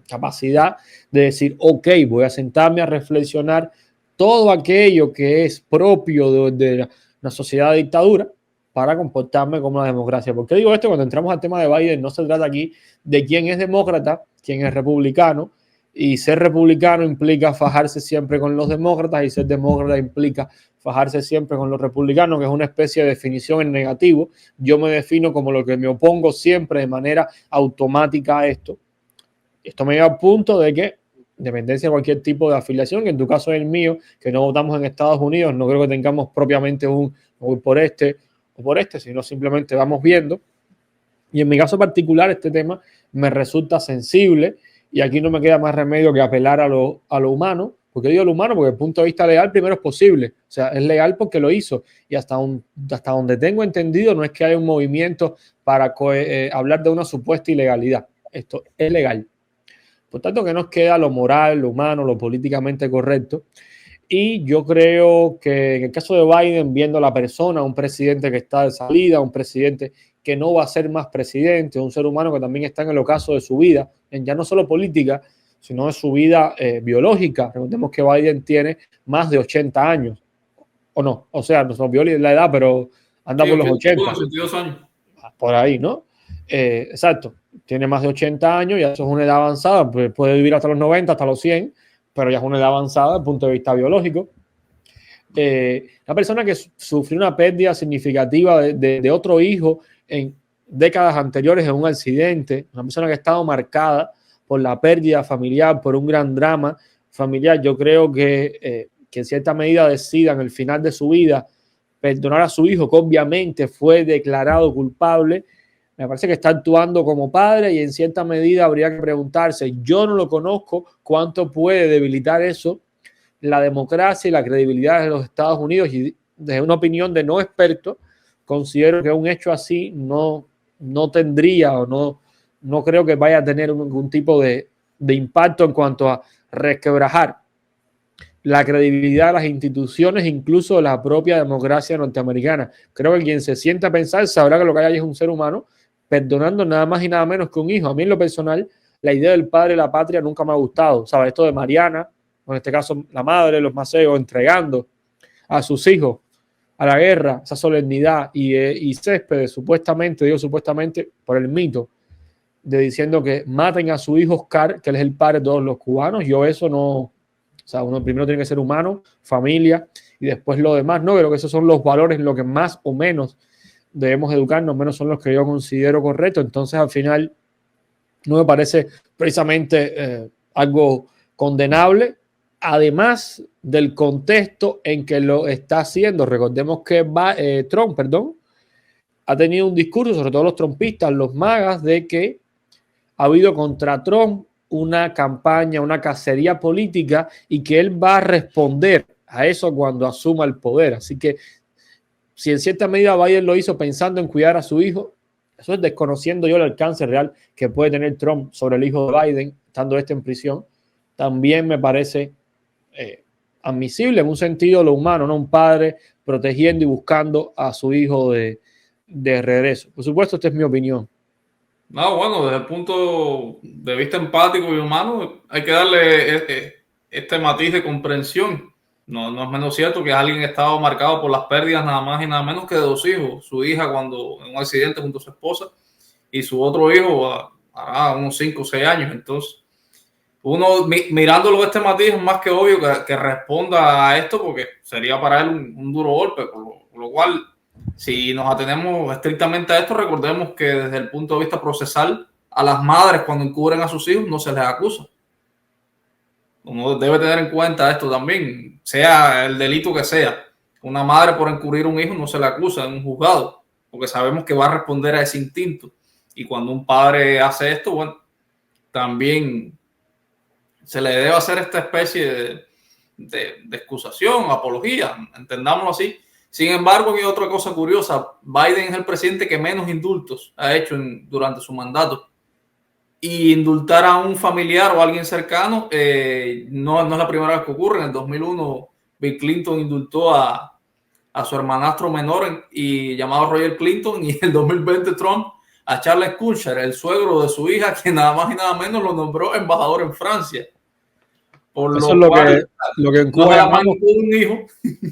Speaker 2: capacidad de decir, ok, voy a sentarme a reflexionar todo aquello que es propio de una sociedad de dictadura para comportarme como una democracia. ¿Por qué digo esto? Cuando entramos al tema de Biden, no se trata aquí de quién es demócrata, quién es republicano, y ser republicano implica fajarse siempre con los demócratas y ser demócrata implica fajarse siempre con los republicanos, que es una especie de definición en negativo. Yo me defino como lo que me opongo siempre de manera automática a esto. Esto me lleva al punto de que, independencia de cualquier tipo de afiliación, que en tu caso es el mío, que no votamos en Estados Unidos, no creo que tengamos propiamente voy por este o por este, sino simplemente vamos viendo. Y en mi caso particular, este tema me resulta sensible y aquí no me queda más remedio que apelar a lo humano. ¿Por qué digo lo humano? Porque desde el punto de vista legal primero es posible. O sea, es legal porque lo hizo. Y hasta donde tengo entendido no es que haya un movimiento para hablar de una supuesta ilegalidad. Esto es legal. Por tanto, que nos queda lo moral, lo humano, lo políticamente correcto. Y yo creo que en el caso de Biden, viendo la persona, un presidente que está de salida, un presidente que no va a ser más presidente, un ser humano que también está en el ocaso de su vida, en ya no solo política, sino de su vida biológica. Recordemos que Biden tiene más de 80 años, o no, o sea, no se nos vio la edad, pero anda por los 80.
Speaker 3: 82 años.
Speaker 2: Por ahí, ¿no? Exacto, tiene más de 80 años, ya eso es una edad avanzada, puede vivir hasta los 90, hasta los 100, pero ya es una edad avanzada desde el punto de vista biológico. Una persona que sufrió una pérdida significativa de otro hijo en décadas anteriores en un accidente, una persona que ha estado marcada por la pérdida familiar, por un gran drama familiar. Yo creo que en cierta medida decida en el final de su vida perdonar a su hijo, que obviamente fue declarado culpable. Me parece que está actuando como padre y en cierta medida habría que preguntarse, yo no lo conozco, cuánto puede debilitar eso la democracia y la credibilidad de los Estados Unidos, y desde una opinión de no experto, considero que un hecho así no tendría o no creo que vaya a tener ningún tipo de impacto en cuanto a resquebrajar la credibilidad de las instituciones, incluso de la propia democracia norteamericana. Creo que quien se sienta a pensar sabrá que lo que hay ahí es un ser humano perdonando nada más y nada menos que un hijo. A mí en lo personal, la idea del padre y la patria nunca me ha gustado. ¿Sabes? Esto de Mariana, o en este caso la madre, los Maceos, entregando a sus hijos a la guerra, esa solemnidad, y Céspedes, supuestamente, digo supuestamente por el mito, de diciendo que maten a su hijo Oscar, que él es el padre de todos los cubanos. Yo eso no, o sea, uno primero tiene que ser humano, familia, y después lo demás. No, creo que esos son los valores en lo que más o menos debemos educarnos, menos son los que yo considero correctos. Entonces, al final, no me parece precisamente algo condenable, además del contexto en que lo está haciendo. Recordemos que Trump, ha tenido un discurso, sobre todo los trumpistas, los magas, de que ha habido contra Trump una campaña, una cacería política, y que él va a responder a eso cuando asuma el poder. Así que si en cierta medida Biden lo hizo pensando en cuidar a su hijo, eso es desconociendo yo el alcance real que puede tener Trump sobre el hijo de Biden, estando este en prisión. También me parece admisible en un sentido lo humano, ¿no? Un padre protegiendo y buscando a su hijo de regreso. Por supuesto, esta es mi opinión.
Speaker 3: No, bueno, desde el punto de vista empático y humano, hay que darle este matiz de comprensión. No es menos cierto que alguien estaba marcado por las pérdidas nada más y nada menos que de 2 hijos. Su hija cuando en un accidente junto a su esposa, y su otro hijo a unos 5 o 6 años. Entonces, uno mirándolo este matiz es más que obvio que responda a esto, porque sería para él un duro golpe, por lo cual, si nos atenemos estrictamente a esto, recordemos que desde el punto de vista procesal, a las madres cuando encubren a sus hijos no se les acusa. Uno debe tener en cuenta esto también, sea el delito que sea. Una madre por encubrir un hijo no se le acusa en un juzgado, porque sabemos que va a responder a ese instinto. Y cuando un padre hace esto, bueno, también se le debe hacer esta especie de excusación, apología, entendámoslo así. Sin embargo, hay otra cosa curiosa. Biden es el presidente que menos indultos ha hecho durante su mandato. Y indultar a un familiar o a alguien cercano no es la primera vez que ocurre. En el 2001, Bill Clinton indultó a su hermanastro menor llamado Roger Clinton, y en el 2020 Trump a Charles Kushner, el suegro de su hija, que nada más y nada menos lo nombró embajador en Francia. Por
Speaker 2: eso
Speaker 3: lo
Speaker 2: es
Speaker 3: cual,
Speaker 2: lo que en Cuba llamamos un hijo.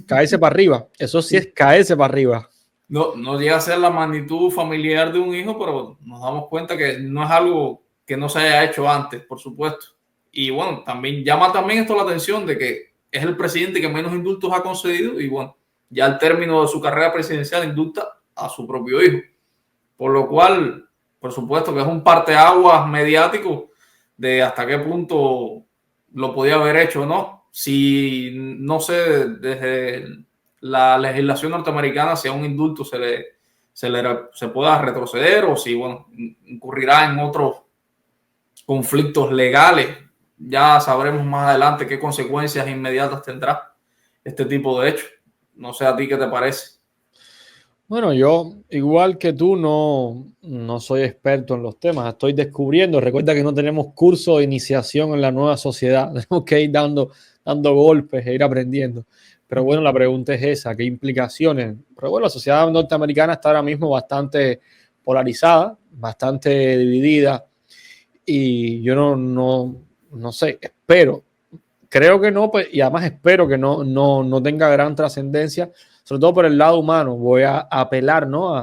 Speaker 2: Caerse para arriba. Eso sí es caerse para arriba.
Speaker 3: No llega a ser la magnitud familiar de un hijo, pero nos damos cuenta que no es algo que no se haya hecho antes, por supuesto. Y bueno, también llama también esto la atención de que es el presidente que menos indultos ha concedido, y bueno, ya al término de su carrera presidencial indulta a su propio hijo. Por lo cual, por supuesto que es un parteaguas mediático de hasta qué punto lo podía haber hecho o no. Si, no sé, desde la legislación norteamericana, si a un indulto se pueda retroceder, o si, bueno, incurrirá en otros conflictos legales. Ya sabremos más adelante qué consecuencias inmediatas tendrá este tipo de hechos. No sé a ti qué te parece.
Speaker 2: Bueno, yo, igual que tú, no soy experto en los temas, estoy descubriendo. Recuerda que no tenemos curso de iniciación en la nueva sociedad, tenemos que ir dando golpes e ir aprendiendo. Pero bueno, la pregunta es esa, ¿qué implicaciones? Pero bueno, la sociedad norteamericana está ahora mismo bastante polarizada, bastante dividida, y yo no sé, creo que no, pues, y además espero que no tenga gran trascendencia, sobre todo por el lado humano. Voy a apelar, ¿no?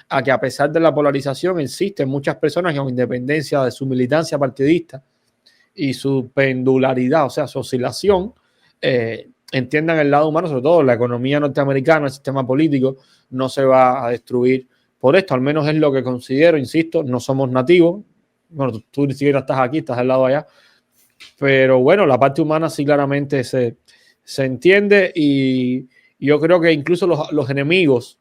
Speaker 2: a que, a pesar de la polarización, existen muchas personas que, con independencia de su militancia partidista y su pendularidad, o sea, su oscilación, entiendan el lado humano. Sobre todo la economía norteamericana, el sistema político no se va a destruir por esto, al menos es lo que considero. Insisto, no somos nativos. Bueno, tú ni siquiera estás aquí, estás al lado allá. Pero bueno, la parte humana sí claramente se entiende, y yo creo que incluso los enemigos,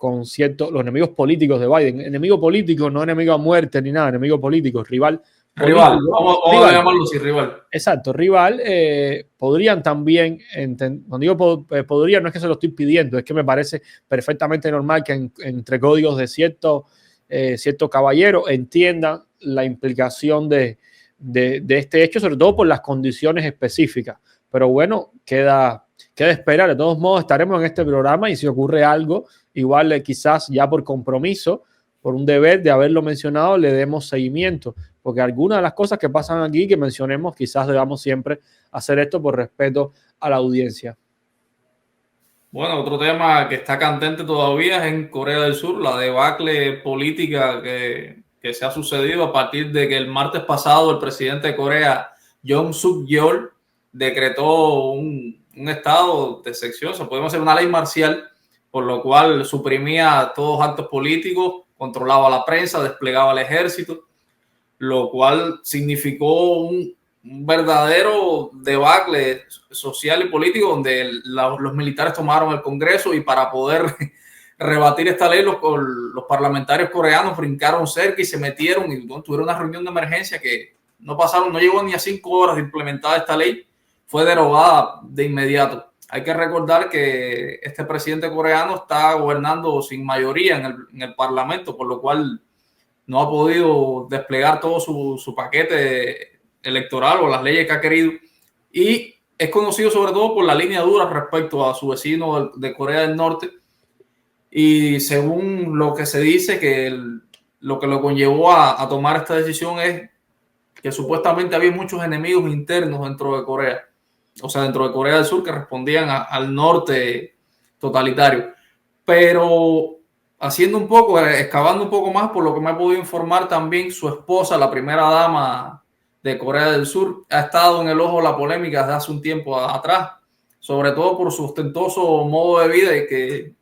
Speaker 2: los enemigos políticos de Biden, enemigo político, no enemigo a muerte ni nada, enemigo político, rival.
Speaker 3: Rival, vamos a llamarlo así, rival.
Speaker 2: Exacto, rival. Podrían también, cuando digo podrían, no es que se lo estoy pidiendo, es que me parece perfectamente normal que entre códigos de cierto caballero entiendan la implicación de este hecho, sobre todo por las condiciones específicas. Pero bueno, queda esperar. De todos modos, estaremos en este programa y si ocurre algo, igual quizás ya por compromiso, por un deber de haberlo mencionado, le demos seguimiento. Porque algunas de las cosas que pasan aquí, que mencionemos, quizás debamos siempre hacer esto por respeto a la audiencia.
Speaker 3: Bueno, otro tema que está candente todavía es en Corea del Sur, la debacle política que se ha sucedido a partir de que el martes pasado el presidente de Corea, Yoon Suk Yeol, decretó un estado de excepción, se podemos hacer una ley marcial, por lo cual suprimía todos los actos políticos, controlaba la prensa, desplegaba el ejército, lo cual significó un verdadero debacle social y político donde los militares tomaron el Congreso y para poder rebatir esta ley los parlamentarios coreanos brincaron cerca y se metieron y tuvieron una reunión de emergencia que no llegó ni a 5 horas de implementar esta ley, fue derogada de inmediato. Hay que recordar que este presidente coreano está gobernando sin mayoría en el parlamento, por lo cual no ha podido desplegar todo su paquete electoral o las leyes que ha querido, y es conocido sobre todo por la línea dura respecto a su vecino de Corea del Norte, y según lo que se dice que lo que lo conllevó a tomar esta decisión es que supuestamente había muchos enemigos internos dentro de Corea, o sea, dentro de Corea del Sur, que respondían al norte totalitario. Pero haciendo un poco, excavando un poco más, por lo que me he podido informar también, su esposa, la primera dama de Corea del Sur, ha estado en el ojo de la polémica desde hace un tiempo atrás, sobre todo por su ostentoso modo de vida y que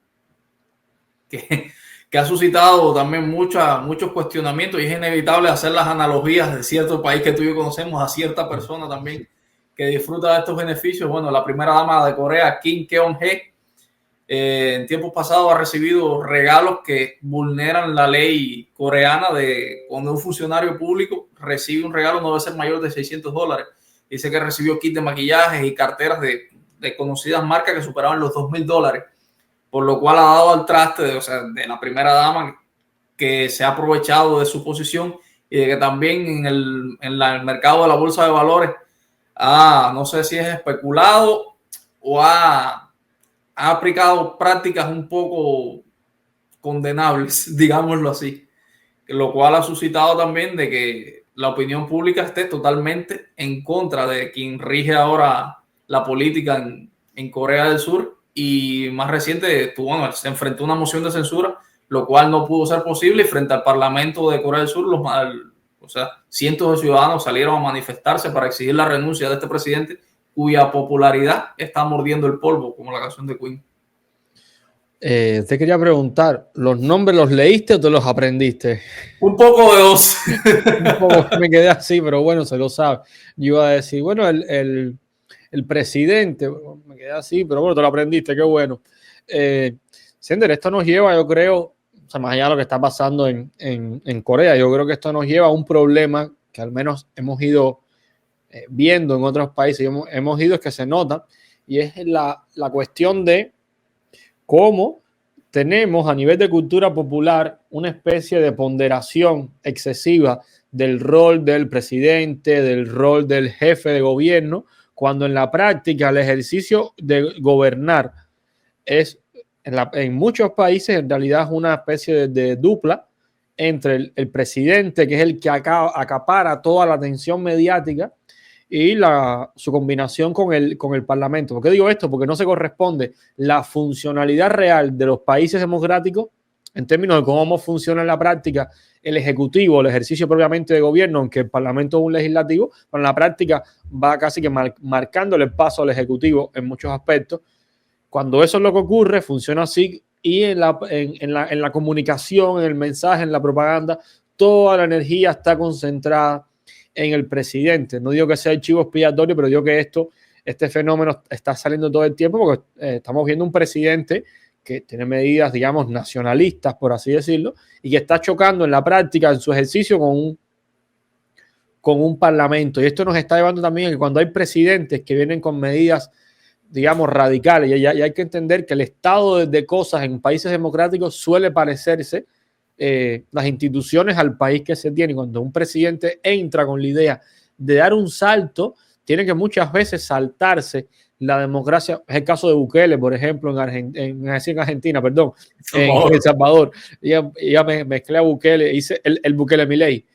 Speaker 3: ha suscitado también muchos cuestionamientos, y es inevitable hacer las analogías de cierto país que tú y yo conocemos a cierta persona también que disfruta de estos beneficios. Bueno, la primera dama de Corea, Kim Keon-hee, en tiempos pasados ha recibido regalos que vulneran la ley coreana de cuando un funcionario público recibe un regalo no debe ser mayor de $600. Dice que recibió kit de maquillaje y carteras de conocidas marcas que superaban los $2,000, por lo cual ha dado al traste de la primera dama, que se ha aprovechado de su posición y de que también en el mercado de la bolsa de valores no sé si es especulado o ha aplicado prácticas un poco condenables, digámoslo así, lo cual ha suscitado también de que la opinión pública esté totalmente en contra de quien rige ahora la política en Corea del Sur, y más reciente se enfrentó a una moción de censura, lo cual no pudo ser posible, y frente al Parlamento de Corea del Sur cientos de ciudadanos salieron a manifestarse para exigir la renuncia de este presidente, cuya popularidad está mordiendo el polvo, como la canción de Queen.
Speaker 2: Te quería preguntar, ¿los nombres los leíste o te los aprendiste?
Speaker 3: Un poco de dos.
Speaker 2: Un poco me quedé así, pero bueno, se lo sabe. Yo iba a decir, bueno, el presidente, me quedé así, pero bueno, te lo aprendiste, qué bueno. Sender, esto nos lleva, yo creo, o sea, más allá de lo que está pasando en Corea, yo creo que esto nos lleva a un problema que al menos hemos ido viendo en otros países, hemos ido, es que se nota, y es la cuestión de cómo tenemos a nivel de cultura popular una especie de ponderación excesiva del rol del presidente, del rol del jefe de gobierno, cuando en la práctica el ejercicio de gobernar es, en muchos países, en realidad es una especie de dupla entre el presidente, que es el que acapara toda la atención mediática, y su combinación con el Parlamento. ¿Por qué digo esto? Porque no se corresponde la funcionalidad real de los países democráticos en términos de cómo funciona en la práctica el ejecutivo, el ejercicio propiamente de gobierno, aunque el Parlamento es un legislativo, pero en la práctica va casi que marcándole el paso al ejecutivo en muchos aspectos. Cuando eso es lo que ocurre, funciona así, y en la comunicación, en el mensaje, en la propaganda, toda la energía está concentrada en el presidente. No digo que sea el chivo expiatorio, pero digo que este fenómeno está saliendo todo el tiempo porque estamos viendo un presidente que tiene medidas, digamos, nacionalistas, por así decirlo, y que está chocando en la práctica, en su ejercicio, con un parlamento. Y esto nos está llevando también a que cuando hay presidentes que vienen con medidas, digamos, radicales, y hay que entender que el estado de cosas en países democráticos suele parecerse las instituciones al país que se tiene. Cuando un presidente entra con la idea de dar un salto, tiene que muchas veces saltarse la democracia. Es el caso de Bukele, por ejemplo, en Argentina, perdón, en El Salvador. Ya me mezclé a Bukele, hice el Bukele Milei.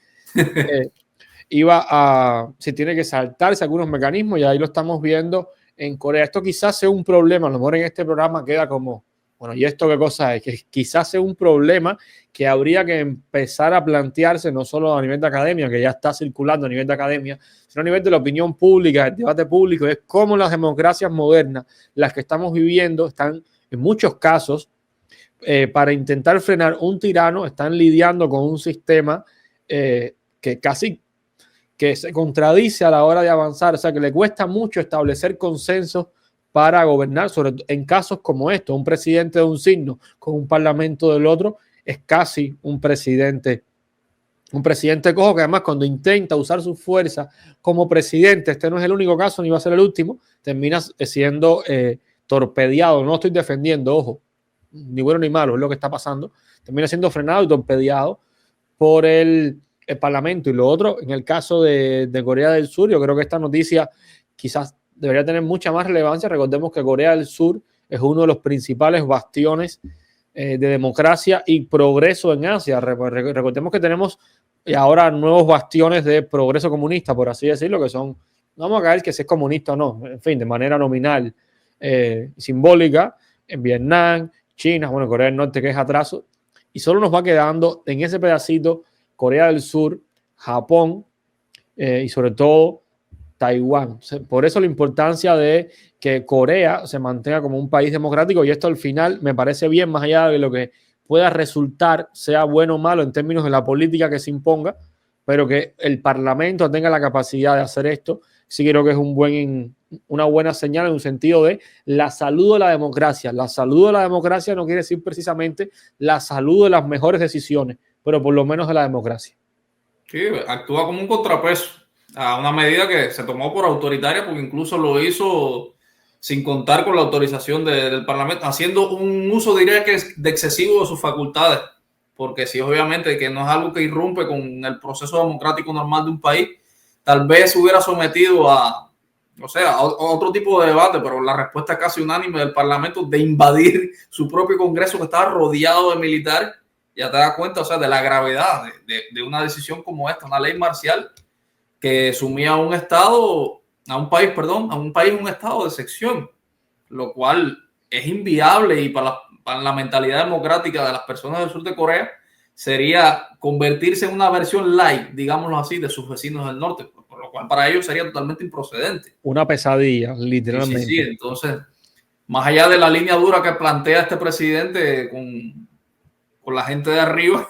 Speaker 2: Se tiene que saltarse algunos mecanismos y ahí lo estamos viendo en Corea. Esto quizás sea un problema, a lo mejor en este programa queda como, bueno, ¿y esto qué cosa es? Que quizás sea un problema que habría que empezar a plantearse no solo a nivel de academia, que ya está circulando a nivel de academia, sino a nivel de la opinión pública, el debate público, es cómo las democracias modernas, las que estamos viviendo, están en muchos casos, para intentar frenar un tirano, están lidiando con un sistema que casi que se contradice a la hora de avanzar, o sea que le cuesta mucho establecer consensos para gobernar, sobre todo en casos como estos. Un presidente de un signo con un parlamento del otro es casi un presidente cojo, que además cuando intenta usar su fuerza como presidente, este no es el único caso ni va a ser el último, termina siendo torpedeado. No estoy defendiendo, ojo, ni bueno ni malo, es lo que está pasando, termina siendo frenado y torpedeado por el Parlamento. Y lo otro, en el caso de Corea del Sur, yo creo que esta noticia quizás debería tener mucha más relevancia. Recordemos que Corea del Sur es uno de los principales bastiones de democracia y progreso en Asia. Recordemos que tenemos ahora nuevos bastiones de progreso comunista, por así decirlo, que son, no vamos a caer que si es comunista o no, en fin, de manera nominal, simbólica, en Vietnam, China, bueno, Corea del Norte, que es atraso, y solo nos va quedando en ese pedacito Corea del Sur, Japón y sobre todo Taiwán. Por eso la importancia de que Corea se mantenga como un país democrático, y esto al final me parece bien, más allá de lo que pueda resultar, sea bueno o malo en términos de la política que se imponga, pero que el Parlamento tenga la capacidad de hacer esto, sí creo que es una buena señal en un sentido de la salud de la democracia. La salud de la democracia no quiere decir precisamente la salud de las mejores decisiones, pero por lo menos de la democracia.
Speaker 3: Sí, actúa como un contrapeso a una medida que se tomó por autoritaria, porque incluso lo hizo sin contar con la autorización del Parlamento, haciendo un uso, diría que de excesivo de sus facultades, porque sí, obviamente que no es algo que irrumpe con el proceso democrático normal de un país, tal vez se hubiera sometido a otro tipo de debate, pero la respuesta casi unánime del Parlamento de invadir su propio Congreso, que estaba rodeado de militares, ya te das cuenta, de la gravedad de una decisión como esta, una ley marcial que sumía a un país, un estado de sección, lo cual es inviable, y para la mentalidad democrática de las personas del sur de Corea sería convertirse en una versión light, digámoslo así, de sus vecinos del norte, por lo cual para ellos sería totalmente improcedente.
Speaker 2: Una pesadilla, literalmente.
Speaker 3: Sí. Entonces, más allá de la línea dura que plantea este presidente con la gente de arriba,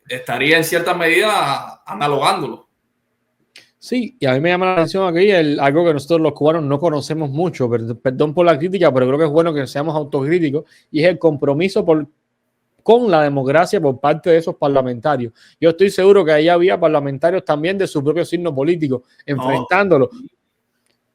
Speaker 3: estaría en cierta medida analogándolo.
Speaker 2: Sí, y a mí me llama la atención aquí algo que nosotros los cubanos no conocemos mucho, perdón por la crítica, pero creo que es bueno que seamos autocríticos, y es el compromiso con la democracia por parte de esos parlamentarios. Yo estoy seguro que ahí había parlamentarios también de su propio signo político enfrentándolo,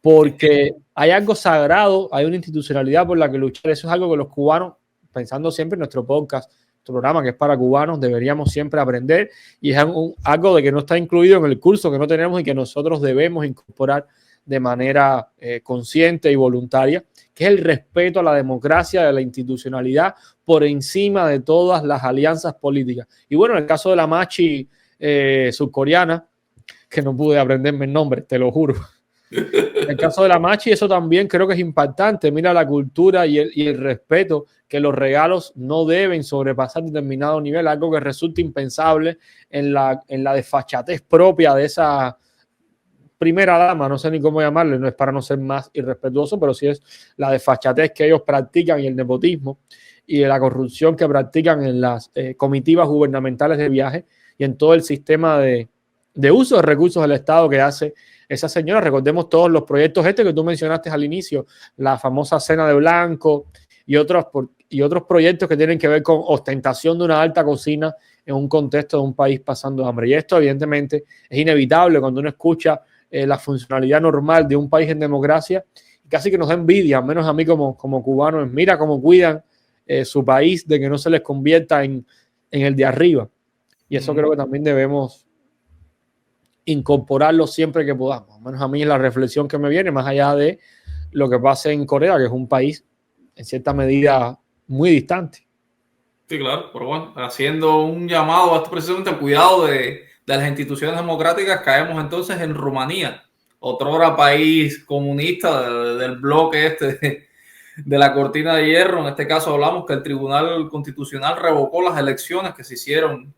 Speaker 2: porque hay algo sagrado, hay una institucionalidad por la que luchar. Eso es algo que los cubanos, pensando siempre en nuestro podcast, nuestro programa que es para cubanos, deberíamos siempre aprender, y es algo de que no está incluido en el curso, que no tenemos y que nosotros debemos incorporar de manera consciente y voluntaria, que es el respeto a la democracia, a la institucionalidad por encima de todas las alianzas políticas. Y bueno, en el caso de la machi surcoreana, que no pude aprenderme el nombre, te lo juro. En el caso de la machi, eso también creo que es impactante. Mira la cultura y el respeto, que los regalos no deben sobrepasar determinado nivel, algo que resulta impensable en la desfachatez propia de esa primera dama, no sé ni cómo llamarle, no es para no ser más irrespetuoso, pero sí es la desfachatez que ellos practican, y el nepotismo y la corrupción que practican en las comitivas gubernamentales de viaje y en todo el sistema de uso de recursos del Estado que hace esa señora. Recordemos todos los proyectos que tú mencionaste al inicio, la famosa cena de blanco y otros proyectos que tienen que ver con ostentación de una alta cocina en un contexto de un país pasando hambre. Y esto evidentemente es inevitable cuando uno escucha la funcionalidad normal de un país en democracia, y casi que nos da envidia, al menos a mí como cubano, mira cómo cuidan su país de que no se les convierta en el de arriba. Y eso creo que también debemos incorporarlo siempre que podamos. Al menos a mí es la reflexión que me viene, más allá de lo que pasa en Corea, que es un país en cierta medida muy distante.
Speaker 3: Sí, claro, pero bueno, haciendo un llamado a esto precisamente al cuidado de las instituciones democráticas, caemos entonces en Rumanía, otrora país comunista del bloque de la cortina de hierro. En este caso hablamos que el Tribunal Constitucional revocó las elecciones que se hicieron,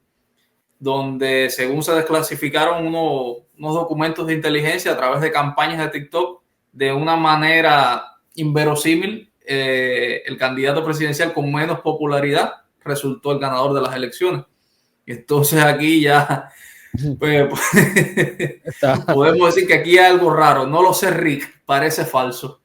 Speaker 3: donde según se desclasificaron unos documentos de inteligencia a través de campañas de TikTok de una manera inverosímil. El candidato presidencial con menos popularidad resultó el ganador de las elecciones. Entonces aquí ya pues, podemos decir que aquí hay algo raro. No lo sé, Rick, parece falso.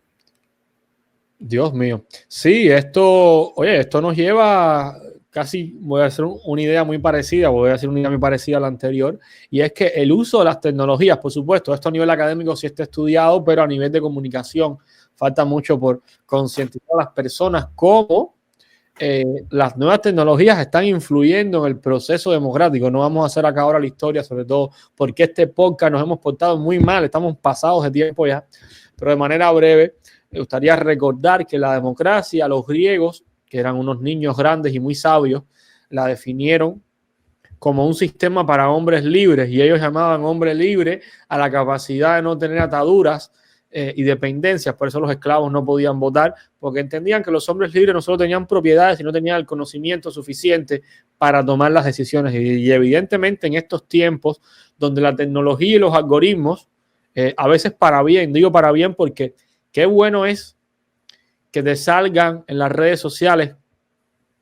Speaker 2: Dios mío. Sí, esto nos lleva casi, voy a hacer una idea muy parecida, a la anterior, y es que el uso de las tecnologías, por supuesto, esto a nivel académico sí está estudiado, pero a nivel de comunicación falta mucho por concientizar a las personas cómo las nuevas tecnologías están influyendo en el proceso democrático. No vamos a hacer acá ahora la historia, sobre todo porque este podcast nos hemos portado muy mal, estamos pasados de tiempo ya, pero de manera breve me gustaría recordar que la democracia, los griegos, que eran unos niños grandes y muy sabios, la definieron como un sistema para hombres libres, y ellos llamaban hombre libre a la capacidad de no tener ataduras y dependencias. Por eso los esclavos no podían votar, porque entendían que los hombres libres no solo tenían propiedades, sino tenían el conocimiento suficiente para tomar las decisiones. Y evidentemente en estos tiempos donde la tecnología y los algoritmos, a veces para bien, digo para bien porque qué bueno es que te salgan en las redes sociales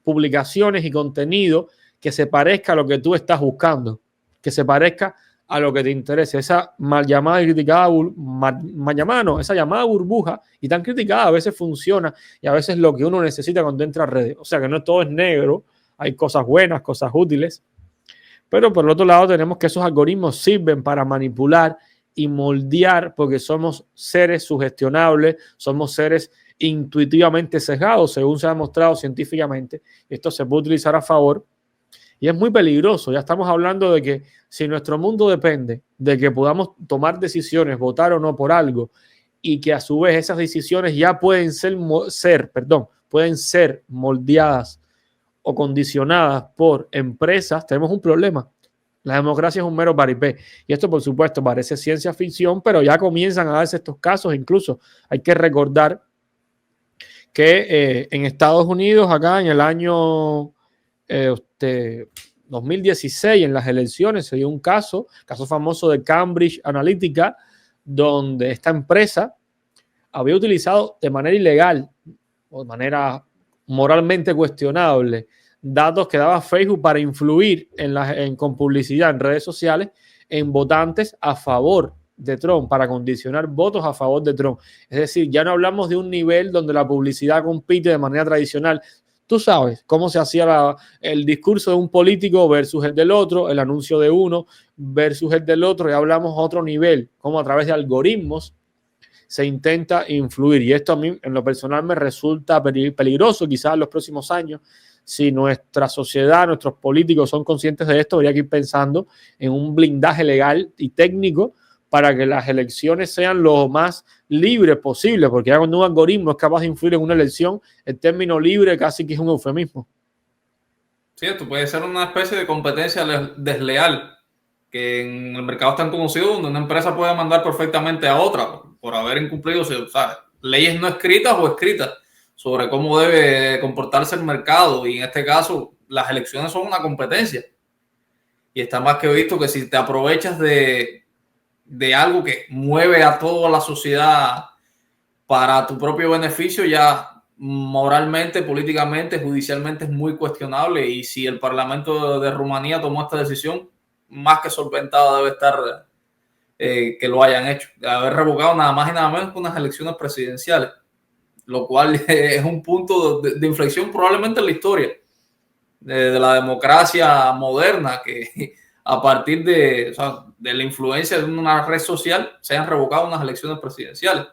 Speaker 2: publicaciones y contenido que se parezca a lo que tú estás buscando, que se parezca a lo que te interese. Esa mal llamada y criticada, esa llamada burbuja y tan criticada a veces funciona, y a veces lo que uno necesita cuando entra a redes. O sea que no todo es negro, hay cosas buenas, cosas útiles, pero por el otro lado tenemos que esos algoritmos sirven para manipular y moldear, porque somos seres sugestionables, somos seres intuitivamente sesgados, según se ha demostrado científicamente. Esto se puede utilizar a favor y es muy peligroso. Ya estamos hablando de que si nuestro mundo depende de que podamos tomar decisiones, votar o no por algo, y que a su vez esas decisiones ya pueden ser moldeadas o condicionadas por empresas, tenemos un problema. La democracia es un mero paripé. Y esto, por supuesto, parece ciencia ficción, pero ya comienzan a darse estos casos. Incluso hay que recordar que en Estados Unidos, acá en el año 2016, en las elecciones, se dio un caso famoso de Cambridge Analytica, donde esta empresa había utilizado de manera ilegal o de manera moralmente cuestionable datos que daba Facebook para influir con publicidad en redes sociales en votantes a favor de Trump, para condicionar votos a favor de Trump. Es decir, ya no hablamos de un nivel donde la publicidad compite de manera tradicional. Tú sabes cómo se hacía el discurso de un político versus el del otro, el anuncio de uno versus el del otro, y hablamos a otro nivel, como a través de algoritmos se intenta influir. Y esto a mí, en lo personal, me resulta peligroso. Quizás en los próximos años, si nuestra sociedad, nuestros políticos son conscientes de esto, habría que ir pensando en un blindaje legal y técnico para que las elecciones sean lo más libres posible, porque ya cuando un algoritmo es capaz de influir en una elección, el término libre casi que es un eufemismo.
Speaker 3: Sí, esto puede ser una especie de competencia desleal, que en el mercado es tan conocido, donde una empresa puede mandar perfectamente a otra por haber incumplido, o sea, leyes no escritas o escritas sobre cómo debe comportarse el mercado, y en este caso las elecciones son una competencia, y está más que visto que si te aprovechas de algo que mueve a toda la sociedad para tu propio beneficio, ya moralmente, políticamente, judicialmente es muy cuestionable. Y si el Parlamento de Rumanía tomó esta decisión, más que solventada debe estar que lo hayan hecho, de haber revocado nada más y nada menos que unas elecciones presidenciales, lo cual es un punto de inflexión probablemente en la historia de la democracia moderna, que a partir de la influencia de una red social se han revocado unas elecciones presidenciales.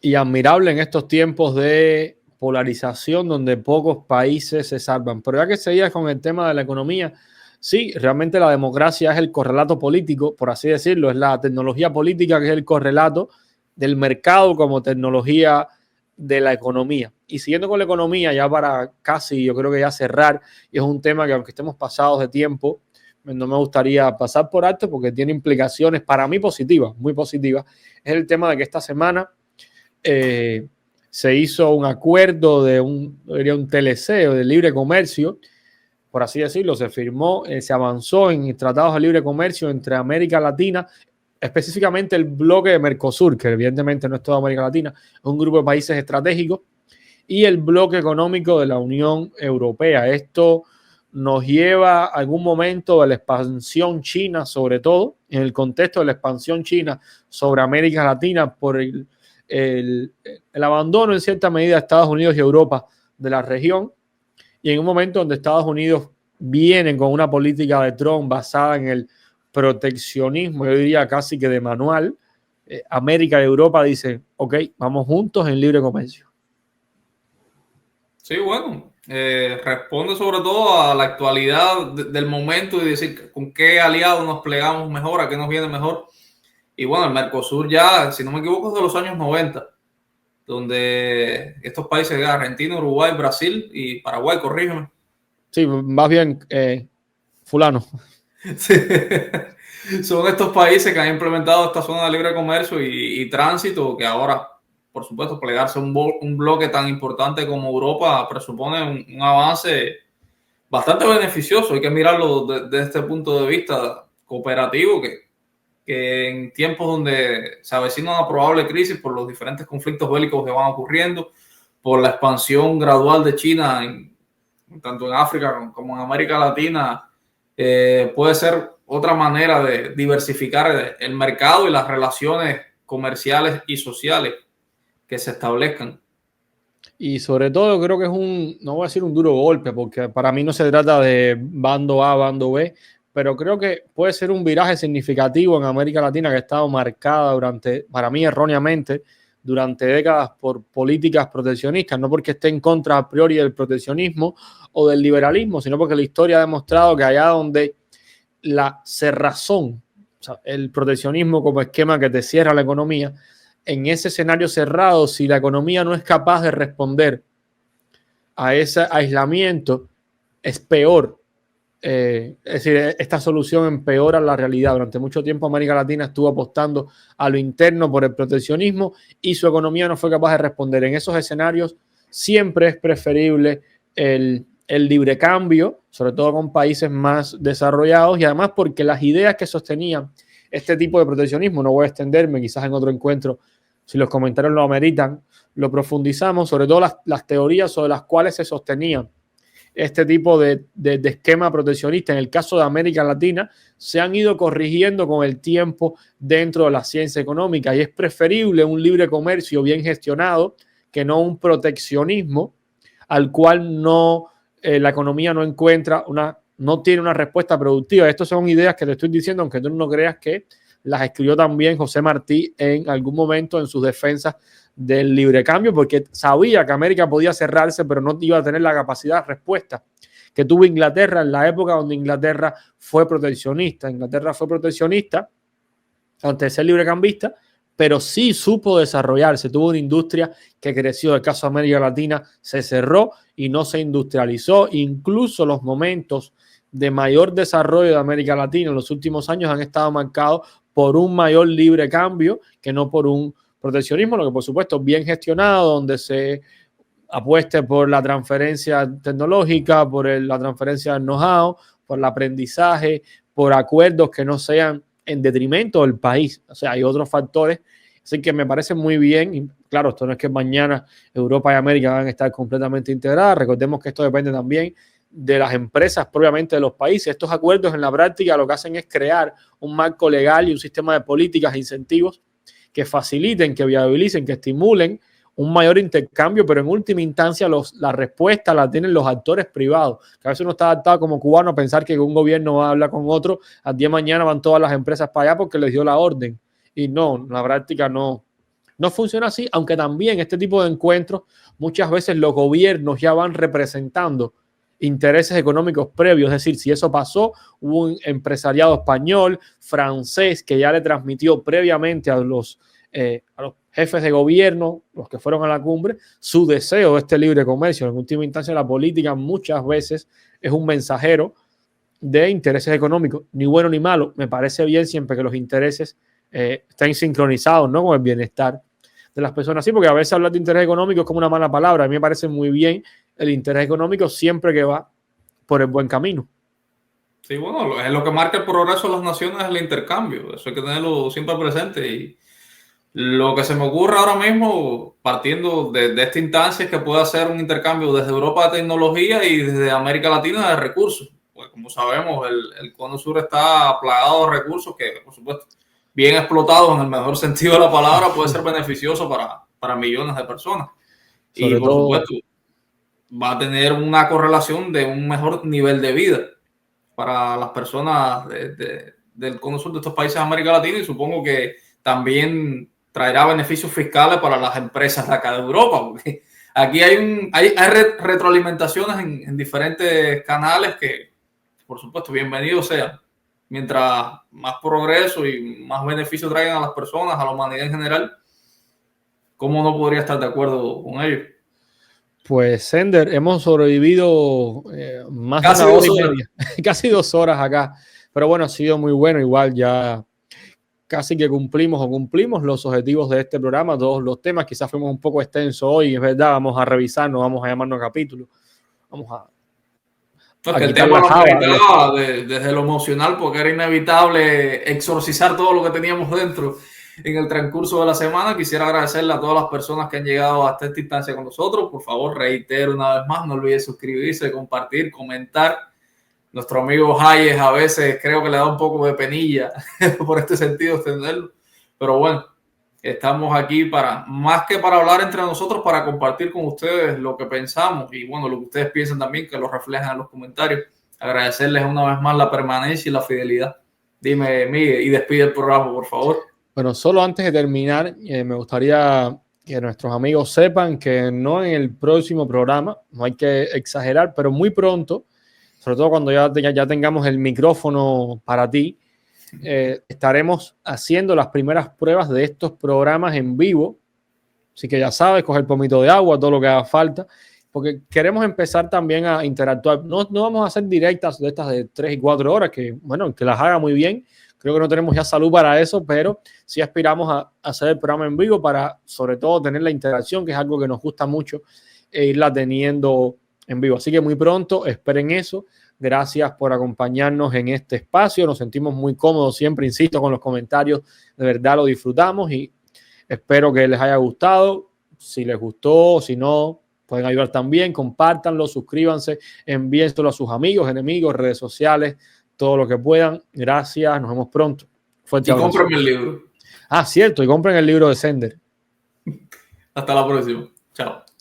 Speaker 2: Y admirable en estos tiempos de polarización donde pocos países se salvan. Pero ya que seguías con el tema de la economía, Sí, realmente la democracia es el correlato político, por así decirlo, es la tecnología política que es el correlato del mercado como tecnología de la economía. Y siguiendo con la economía, ya para casi, yo creo que ya cerrar, y es un tema que aunque estemos pasados de tiempo, no me gustaría pasar por alto porque tiene implicaciones para mí positivas, muy positivas, es el tema de que esta semana se hizo un acuerdo de un TLC o de libre comercio, por así decirlo, se firmó, se avanzó en tratados de libre comercio entre América Latina, específicamente el bloque de Mercosur, que evidentemente no es toda América Latina, es un grupo de países estratégicos, y el bloque económico de la Unión Europea. Esto nos lleva a algún momento de la expansión china, sobre todo en el contexto de la expansión china sobre América Latina por el abandono en cierta medida de Estados Unidos y Europa de la región, y en un momento donde Estados Unidos vienen con una política de Trump basada en el proteccionismo, yo diría casi que de manual, América y Europa dicen, ok, vamos juntos en libre comercio.
Speaker 3: Sí, bueno, responde sobre todo a la actualidad del momento y decir con qué aliados nos plegamos mejor, a qué nos viene mejor. Y bueno, el Mercosur ya, si no me equivoco, es de los años 90, donde estos países de Argentina, Uruguay, Brasil y Paraguay, corrígeme.
Speaker 2: Sí, más bien fulano.
Speaker 3: Sí. Son estos países que han implementado esta zona de libre comercio y tránsito, que ahora, por supuesto, plegarse a un bloque tan importante como Europa presupone un avance bastante beneficioso. Hay que mirarlo desde este punto de vista cooperativo, que en tiempos donde se avecina una probable crisis por los diferentes conflictos bélicos que van ocurriendo, por la expansión gradual de China tanto en África como en América Latina, puede ser otra manera de diversificar el mercado y las relaciones comerciales y sociales que se establezcan.
Speaker 2: Y sobre todo creo que no voy a decir un duro golpe, porque para mí no se trata de bando A, bando B, pero creo que puede ser un viraje significativo en América Latina que ha estado marcada para mí erróneamente, durante décadas por políticas proteccionistas, no porque esté en contra a priori del proteccionismo o del liberalismo, sino porque la historia ha demostrado que allá donde la cerrazón, o sea, el proteccionismo como esquema que te cierra la economía, en ese escenario cerrado, si la economía no es capaz de responder a ese aislamiento, es peor. Es decir, esta solución empeora la realidad. Durante mucho tiempo América Latina estuvo apostando a lo interno por el proteccionismo y su economía no fue capaz de responder. En esos escenarios siempre es preferible el libre cambio, sobre todo con países más desarrollados, y además porque las ideas que sostenían este tipo de proteccionismo, no voy a extenderme, quizás en otro encuentro, si los comentarios lo ameritan, lo profundizamos, sobre todo las teorías sobre las cuales se sostenían este tipo de esquema proteccionista en el caso de América Latina se han ido corrigiendo con el tiempo dentro de la ciencia económica, y es preferible un libre comercio bien gestionado que no un proteccionismo al cual la economía no tiene una respuesta productiva. Estas son ideas que te estoy diciendo, aunque tú no creas, que las escribió también José Martí en algún momento en sus defensas del libre cambio, porque sabía que América podía cerrarse, pero no iba a tener la capacidad de respuesta que tuvo Inglaterra en la época donde Inglaterra fue proteccionista. Inglaterra fue proteccionista antes de ser librecambista, pero sí supo desarrollarse. Tuvo una industria que creció. El caso de América Latina se cerró y no se industrializó. Incluso los momentos de mayor desarrollo de América Latina en los últimos años han estado marcados por un mayor libre cambio que no por un proteccionismo, lo que por supuesto bien gestionado, donde se apueste por la transferencia tecnológica, por la transferencia del know-how, por el aprendizaje, por acuerdos que no sean en detrimento del país. O sea, hay otros factores. Así que me parece muy bien. Y claro, esto no es que mañana Europa y América van a estar completamente integradas. Recordemos que esto depende también de las empresas propiamente de los países. Estos acuerdos en la práctica lo que hacen es crear un marco legal y un sistema de políticas e incentivos que faciliten, que viabilicen, que estimulen un mayor intercambio, pero en última instancia la respuesta la tienen los actores privados, que a veces uno está adaptado como cubano a pensar que un gobierno va a hablar con otro, al día de mañana van todas las empresas para allá porque les dio la orden, y no, en la práctica no funciona así, aunque también este tipo de encuentros muchas veces los gobiernos ya van representando intereses económicos previos, es decir, si eso pasó, hubo un empresariado español, francés, que ya le transmitió previamente a los jefes de gobierno, los que fueron a la cumbre, su deseo de este libre comercio. En última instancia, la política muchas veces es un mensajero de intereses económicos, ni bueno ni malo. Me parece bien siempre que los intereses estén sincronizados, ¿no?, con el bienestar de las personas. Sí, porque a veces hablar de interés económico es como una mala palabra. A mí me parece muy bien el interés económico siempre que va por el buen camino.
Speaker 3: Sí, bueno, es lo que marca el progreso de las naciones, es el intercambio. Eso hay que tenerlo siempre presente. Y lo que se me ocurre ahora mismo, partiendo de esta instancia, es que puede hacer un intercambio desde Europa de tecnología y desde América Latina de recursos. Pues como sabemos, el Cono Sur está plagado de recursos que, por supuesto, bien explotados en el mejor sentido de la palabra, puede ser beneficioso para millones de personas.
Speaker 2: Sobre
Speaker 3: y, por
Speaker 2: todo,
Speaker 3: supuesto, va a tener una correlación de un mejor nivel de vida para las personas del Cono Sur de estos países de América Latina, y supongo que también traerá beneficios fiscales para las empresas de acá de Europa, porque aquí hay retroalimentaciones en diferentes canales que, por supuesto, bienvenidos sean. Mientras más progreso y más beneficio traigan a las personas, a la humanidad en general, ¿cómo no podría estar de acuerdo con ellos?
Speaker 2: pues, Sender, hemos sobrevivido más de
Speaker 3: Casi
Speaker 2: una hora
Speaker 3: 2
Speaker 2: y
Speaker 3: horas.
Speaker 2: media, casi 2 horas acá. Pero bueno, ha sido muy bueno. Igual ya casi que cumplimos los objetivos de este programa, todos los temas. Quizás fuimos un poco extensos hoy, es verdad. Vamos a revisarnos, vamos a llamarnos capítulos. Vamos a
Speaker 3: Porque el
Speaker 2: quitar
Speaker 3: tema
Speaker 2: la
Speaker 3: lo
Speaker 2: java.
Speaker 3: ameritaba desde lo emocional, porque era inevitable exorcizar todo lo que teníamos dentro en el transcurso de la semana. Quisiera agradecerle a todas las personas que han llegado hasta esta instancia con nosotros. Por favor, reitero una vez más, no olviden suscribirse, compartir, comentar. Nuestro amigo Hayes a veces creo que le da un poco de penilla por este sentido extenderlo. Pero bueno, estamos aquí más que para hablar entre nosotros, para compartir con ustedes lo que pensamos y bueno, lo que ustedes piensan también, que lo reflejan en los comentarios. Agradecerles una vez más la permanencia y la fidelidad. Dime, Miguel, y despide el programa, por favor.
Speaker 2: Bueno, solo antes de terminar, me gustaría que nuestros amigos sepan que no en el próximo programa, no hay que exagerar, pero muy pronto, sobre todo cuando ya tengamos el micrófono para ti, estaremos haciendo las primeras pruebas de estos programas en vivo. Así que ya sabes, coger pomito de agua, todo lo que haga falta, porque queremos empezar también a interactuar. No vamos a hacer directas de estas de 3 y 4 horas, que bueno, que las haga muy bien. Creo que no tenemos ya salud para eso, pero sí aspiramos a hacer el programa en vivo para, sobre todo, tener la interacción, que es algo que nos gusta mucho, e irla teniendo en vivo. Así que muy pronto, esperen eso. Gracias por acompañarnos en este espacio. Nos sentimos muy cómodos siempre, insisto, con los comentarios. De verdad lo disfrutamos y espero que les haya gustado. Si les gustó, si no, pueden ayudar también. Compártanlo, suscríbanse, envíenselo a sus amigos, enemigos, redes sociales, todo lo que puedan. Gracias, nos vemos pronto. Fuerte abrazo.
Speaker 3: Y cómprenme el libro.
Speaker 2: Cierto, y compren el libro de Sender.
Speaker 3: Hasta la próxima. Chao.